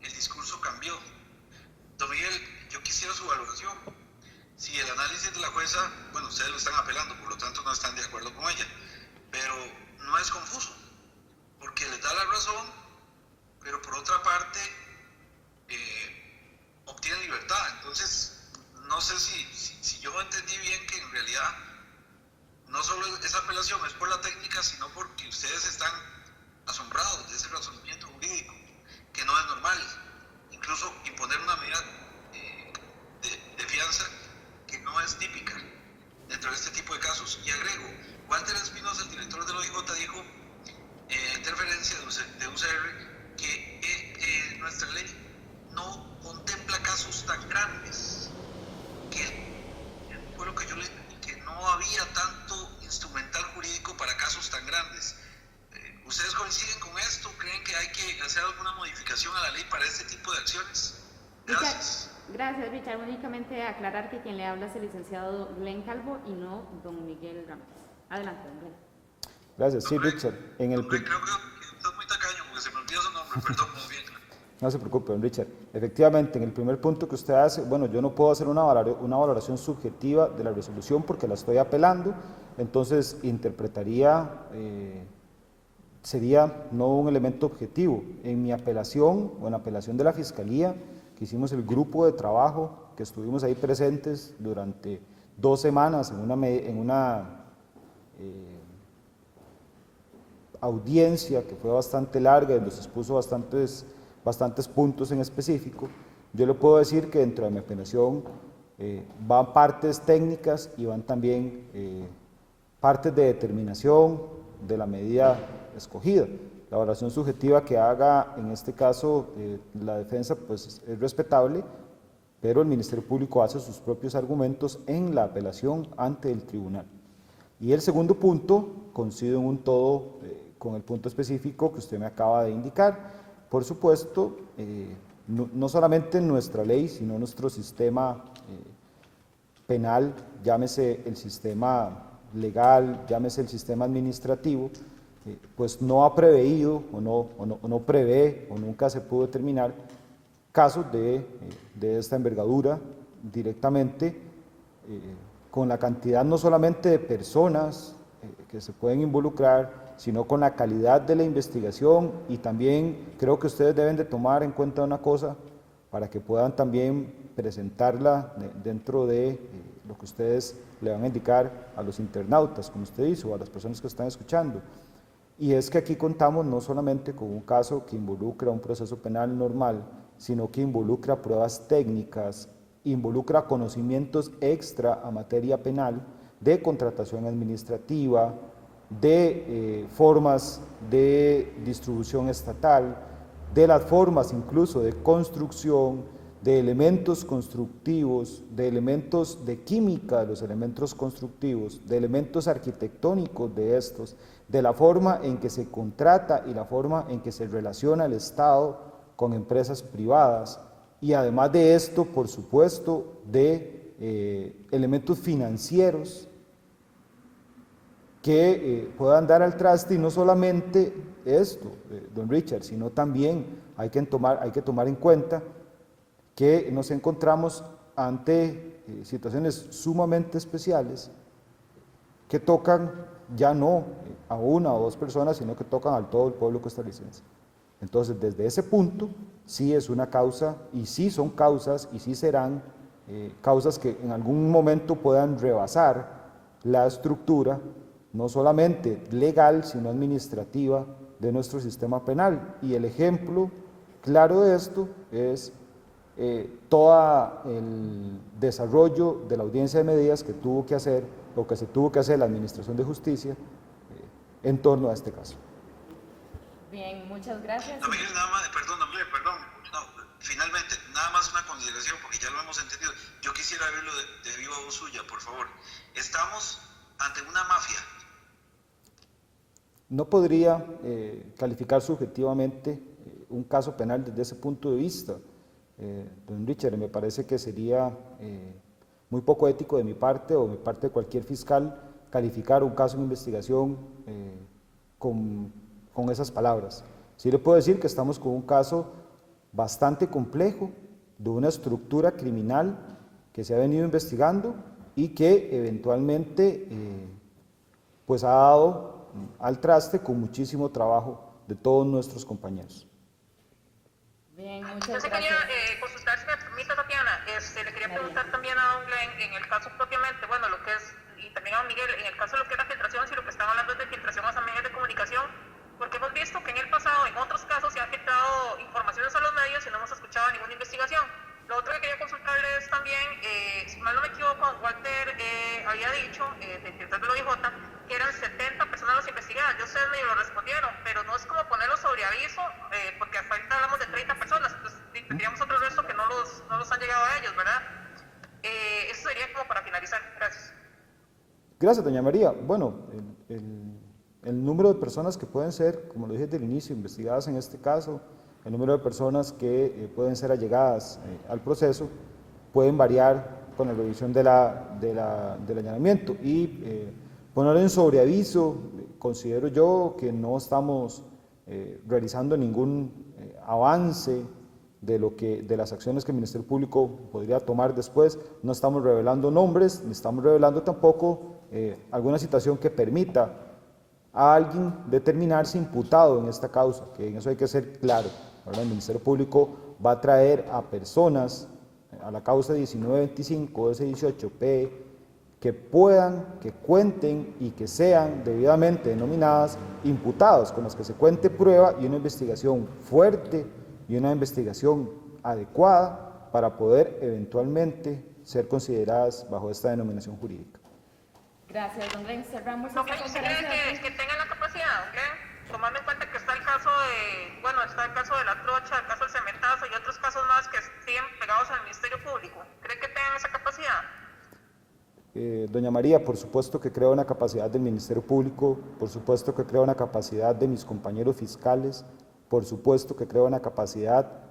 [SPEAKER 7] el discurso cambió. Don Miguel, yo quisiera su valoración. Si el análisis de la jueza, bueno, ustedes lo están apelando, por lo tanto no están de acuerdo con ella, pero no es confuso, porque les da la razón, pero por otra parte obtiene libertad. Entonces, no sé si yo entendí bien que en realidad no solo esa apelación es por la técnica, sino porque ustedes están asombrados de ese razonamiento jurídico, que no es normal. Incluso imponer una medida de fianza que no es típica dentro de este tipo de casos. Y agrego, Walter Espinosa, el director del OIJ, dijo en referencia de UCR que nuestra ley no contempla casos tan grandes, que fue lo que yo le dije, que no había tanto instrumental jurídico para casos tan grandes. ¿Ustedes coinciden con esto? ¿Creen que hay que hacer alguna modificación a la ley para este tipo de acciones? Gracias.
[SPEAKER 4] Gracias, Richard. Únicamente aclarar que quien le habla es el licenciado Glenn Calvo y no don Miguel Ramos. Adelante, don Glenn.
[SPEAKER 1] Gracias, sí, Richard.
[SPEAKER 7] Creo que estás muy tacaño porque se me olvidó su nombre, perdón, muy bien.
[SPEAKER 1] No se preocupe, don Richard. Efectivamente, en el primer punto que usted hace, bueno, yo no puedo hacer una valoración subjetiva de la resolución porque la estoy apelando, entonces interpretaría, sería no un elemento objetivo. En mi apelación o en la apelación de la Fiscalía, que hicimos el grupo de trabajo, que estuvimos ahí presentes durante 2 semanas en una audiencia que fue bastante larga, donde se expuso bastantes puntos en específico, Yo le puedo decir que dentro de mi apelación van partes técnicas y van también partes de determinación de la medida escogida. La valoración subjetiva que haga en este caso la defensa pues es respetable, pero el Ministerio Público hace sus propios argumentos en la apelación ante el tribunal. Y el segundo punto coincido en un todo con el punto específico que usted me acaba de indicar. Por supuesto, no solamente nuestra ley, sino nuestro sistema penal, llámese el sistema legal, llámese el sistema administrativo, pues no ha preveído o no prevé o nunca se pudo determinar casos de esta envergadura directamente, con la cantidad no solamente de personas que se pueden involucrar, sino con la calidad de la investigación. Y también creo que ustedes deben de tomar en cuenta una cosa para que puedan también presentarla dentro de lo que ustedes le van a indicar a los internautas, como usted dice, o a las personas que están escuchando. Y es que aquí contamos no solamente con un caso que involucra un proceso penal normal, sino que involucra pruebas técnicas, involucra conocimientos extra a materia penal, de contratación administrativa, de formas de distribución estatal, de las formas incluso de construcción, de elementos constructivos, de elementos de química de los elementos constructivos, de elementos arquitectónicos de estos, de la forma en que se contrata y la forma en que se relaciona el Estado con empresas privadas, y además de esto, por supuesto, de elementos financieros que puedan dar al traste. Y no solamente esto, don Richard, sino también hay que tomar en cuenta que nos encontramos ante situaciones sumamente especiales que tocan ya no a una o dos personas, sino que tocan a todo el pueblo costarricense. Entonces, desde ese punto, sí es una causa, y sí son causas, y sí serán causas que en algún momento puedan rebasar la estructura, no solamente legal, sino administrativa de nuestro sistema penal. Y el ejemplo claro de esto es todo el desarrollo de la audiencia de medidas que tuvo que hacer, o que se tuvo que hacer la Administración de Justicia en torno a este caso.
[SPEAKER 4] Bien, muchas gracias.
[SPEAKER 7] No, Miguel, nada más, perdón. No, finalmente, nada más una consideración, porque ya lo hemos entendido. Yo quisiera verlo de viva voz suya, por favor. Estamos ante una mafia.
[SPEAKER 1] No podría calificar subjetivamente un caso penal desde ese punto de vista, don Richard. Me parece que sería muy poco ético de mi parte o de parte de cualquier fiscal calificar un caso en investigación con esas palabras. Sí le puedo decir que estamos con un caso bastante complejo, de una estructura criminal que se ha venido investigando y que eventualmente pues ha dado al traste con muchísimo trabajo de todos nuestros compañeros.
[SPEAKER 4] Bien, muchas
[SPEAKER 2] Yo
[SPEAKER 4] gracias.
[SPEAKER 2] quería consultar, si me permite, Tatiana, le quería preguntar también a don Glenn, en el caso propiamente, bueno, lo que es, y también a don Miguel, en el caso de lo que es la filtración, si lo que están hablando es de filtración a medios de comunicación, porque hemos visto que en el pasado, en otros casos, se han filtrado informaciones a los medios y no hemos escuchado ninguna investigación. Lo otro que quería consultarle es también, si mal no me equivoco, Walter había dicho, detrás de lo IJ, que eran 70 personas las investigadas. Yo sé, me lo respondieron, pero no es como ponerlo sobre aviso, porque hasta ahorita hablamos de 30 personas, entonces tendríamos otro resto que no los han llegado a ellos, ¿verdad? Eso sería como para finalizar. Gracias.
[SPEAKER 1] Gracias, doña María. Bueno, el número de personas que pueden ser, como lo dije desde el inicio, investigadas en este caso, el número de personas que pueden ser allegadas al proceso, pueden variar con la revisión del allanamiento. Y poner en sobreaviso, considero yo que no estamos realizando ningún avance de las acciones que el Ministerio Público podría tomar después. No estamos revelando nombres, ni estamos revelando tampoco alguna situación que permita a alguien determinarse imputado en esta causa, que en eso hay que ser claro, ¿verdad? El Ministerio Público va a traer a personas a la causa 1925, S18P, que puedan, que cuenten y que sean debidamente denominadas imputados, con las que se cuente prueba y una investigación fuerte y una investigación adecuada para poder eventualmente ser consideradas bajo esta denominación jurídica.
[SPEAKER 4] Gracias, don Glenn. Cerramos
[SPEAKER 8] ¿No
[SPEAKER 4] esta
[SPEAKER 8] cree
[SPEAKER 4] conferencia.
[SPEAKER 8] que tengan la capacidad, don Glenn? Tomando en cuenta que está el caso de, bueno, está el caso de la trocha, el caso del cementazo y otros casos más que siguen pegados al Ministerio Público. ¿Cree que tengan esa capacidad?
[SPEAKER 1] Doña María, por supuesto que creo en la capacidad del Ministerio Público, por supuesto que creo en la capacidad de mis compañeros fiscales, por supuesto que creo en la capacidad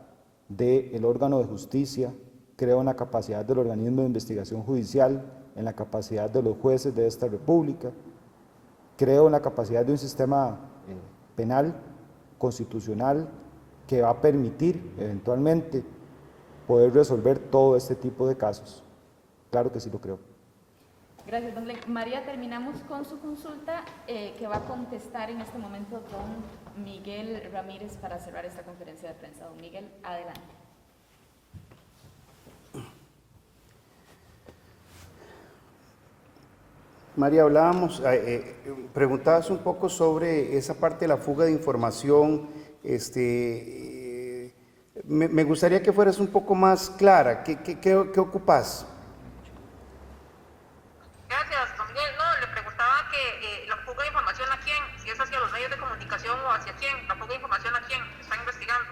[SPEAKER 1] del órgano de justicia, creo en la capacidad del organismo de investigación judicial, en la capacidad de los jueces de esta república, creo en la capacidad de un sistema penal, constitucional, que va a permitir eventualmente poder resolver todo este tipo de casos. Claro que sí lo creo.
[SPEAKER 4] Gracias, don Glenn. María, terminamos con su consulta que va a contestar en este momento don Miguel Ramírez para cerrar esta conferencia de prensa. Don Miguel, adelante.
[SPEAKER 3] María, preguntabas un poco sobre esa parte de la fuga de información. Me gustaría que fueras un poco más clara. ¿Qué ocupas?
[SPEAKER 8] Gracias, don Miguel. No, le preguntaba que la fuga de información a quién, si es hacia los medios de comunicación o hacia quién, la fuga de información a quién están investigando.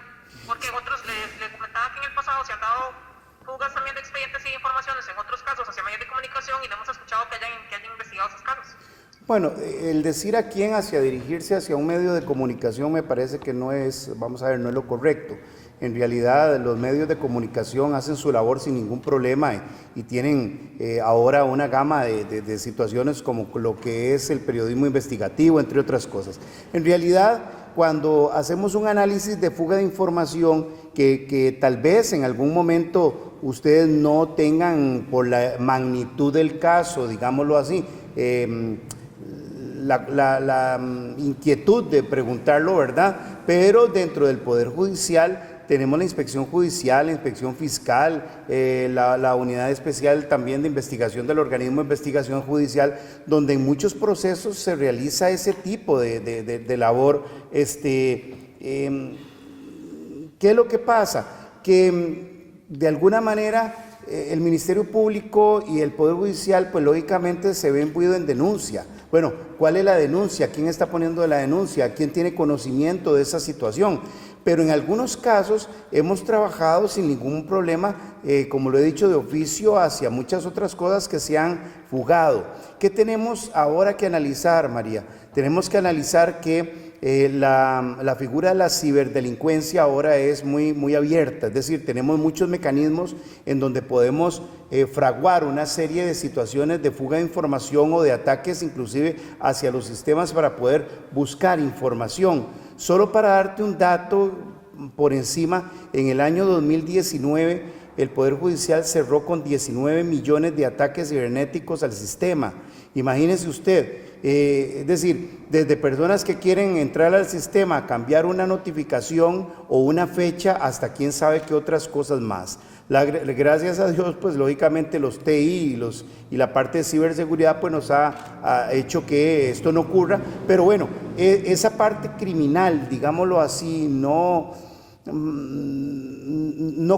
[SPEAKER 8] Porque otros, le comentaba que en el pasado se han dado fugas también de expedientes y de informaciones en otros casos hacia medios de comunicación y no hemos escuchado que hayan investigado esos casos.
[SPEAKER 3] Bueno, el decir a quién dirigirse hacia un medio de comunicación me parece que no es, vamos a ver, no es lo correcto. En realidad los medios de comunicación hacen su labor sin ningún problema y tienen ahora una gama de situaciones como lo que es el periodismo investigativo, entre otras cosas. En realidad, cuando hacemos un análisis de fuga de información que tal vez en algún momento ustedes no tengan por la magnitud del caso, digámoslo así, la inquietud de preguntarlo, ¿verdad? Pero dentro del Poder Judicial tenemos la inspección judicial, la inspección fiscal, la unidad especial también de investigación del organismo de investigación judicial, donde en muchos procesos se realiza ese tipo de labor. ¿Qué es lo que pasa? Que de alguna manera el Ministerio Público y el Poder Judicial, pues lógicamente se ven imbuidos en denuncia. Bueno, ¿cuál es la denuncia? ¿Quién está poniendo la denuncia? ¿Quién tiene conocimiento de esa situación? Pero en algunos casos hemos trabajado sin ningún problema, como lo he dicho, de oficio hacia muchas otras cosas que se han fugado. ¿Qué tenemos ahora que analizar, María? Tenemos que analizar que la figura de la ciberdelincuencia ahora es muy abierta, es decir, tenemos muchos mecanismos en donde podemos fraguar una serie de situaciones de fuga de información o de ataques inclusive hacia los sistemas para poder buscar información. Solo para darte un dato por encima, en el año 2019 el Poder Judicial cerró con 19 millones de ataques cibernéticos al sistema. Imagínese usted. Es decir, desde personas que quieren entrar al sistema, cambiar una notificación o una fecha, hasta quién sabe qué otras cosas más. Gracias a Dios, pues lógicamente los TI y la parte de ciberseguridad pues nos ha hecho que esto no ocurra, pero bueno, esa parte criminal, digámoslo así, no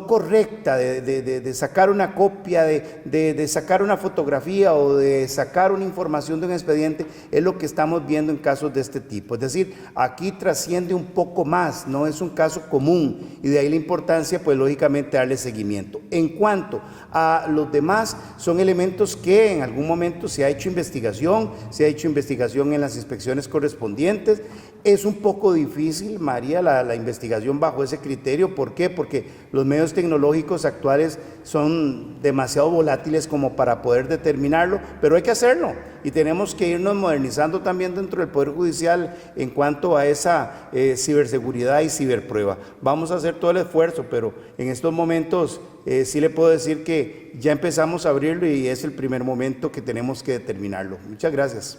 [SPEAKER 3] correcta de sacar una copia, de sacar una fotografía o de sacar una información de un expediente, es lo que estamos viendo en casos de este tipo. Es decir, aquí trasciende un poco más, no es un caso común y de ahí la importancia, pues lógicamente darle seguimiento. En cuanto a los demás, son elementos que en algún momento se ha hecho investigación en las inspecciones correspondientes. Es un poco difícil, María, la investigación bajo ese criterio. ¿Por qué? Porque los medios tecnológicos actuales son demasiado volátiles como para poder determinarlo, pero hay que hacerlo y tenemos que irnos modernizando también dentro del Poder Judicial en cuanto a esa ciberseguridad y ciberprueba. Vamos a hacer todo el esfuerzo, pero en estos momentos sí le puedo decir que ya empezamos a abrirlo y es el primer momento que tenemos que determinarlo. Muchas gracias.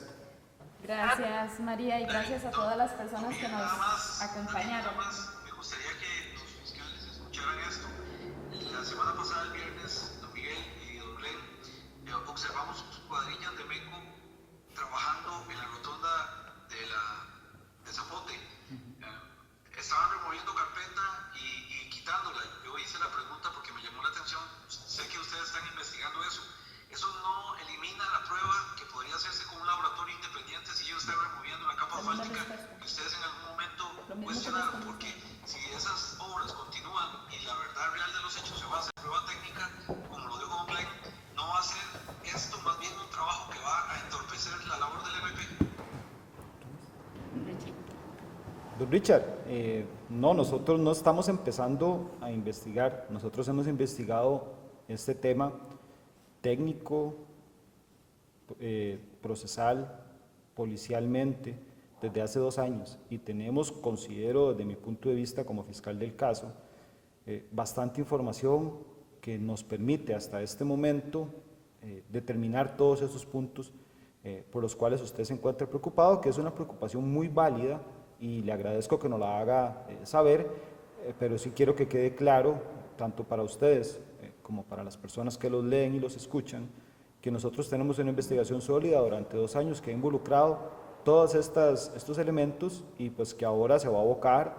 [SPEAKER 4] Gracias, María, y gracias a todas las personas que nos acompañaron.
[SPEAKER 7] Me gustaría que los fiscales escucharan esto. La semana pasada, el viernes, don Miguel y don Glenn, observamos cuadrillas de MECO trabajando en la rotonda de Zapote. estaban removiendo carpeta y quitándola. Yo hice la pregunta porque me llamó la atención. Sé que ustedes están investigando eso. Eso no elimina la prueba que podría hacerse con un laboratorio independiente si ellos están removiendo la capa asfáltica que ustedes en algún momento cuestionaron, porque si esas obras continúan y la verdad real de los hechos se basa en prueba técnica, como lo dijo don Glenn, no va a ser esto más bien un trabajo que va a entorpecer la labor del MP.
[SPEAKER 1] Don Richard, no, nosotros no estamos empezando a investigar, nosotros hemos investigado este tema técnico, procesal, policialmente, desde hace 2 años y tenemos, considero desde mi punto de vista como fiscal del caso, bastante información que nos permite hasta este momento determinar todos esos puntos por los cuales usted se encuentra preocupado, que es una preocupación muy válida y le agradezco que nos la haga saber, pero sí quiero que quede claro, tanto para ustedes como para las personas que los leen y los escuchan, que nosotros tenemos una investigación sólida durante 2 años que ha involucrado todos estos elementos y pues que ahora se va a abocar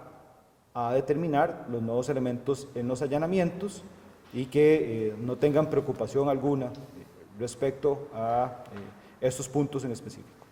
[SPEAKER 1] a determinar los nuevos elementos en los allanamientos y que no tengan preocupación alguna respecto a estos puntos en específico.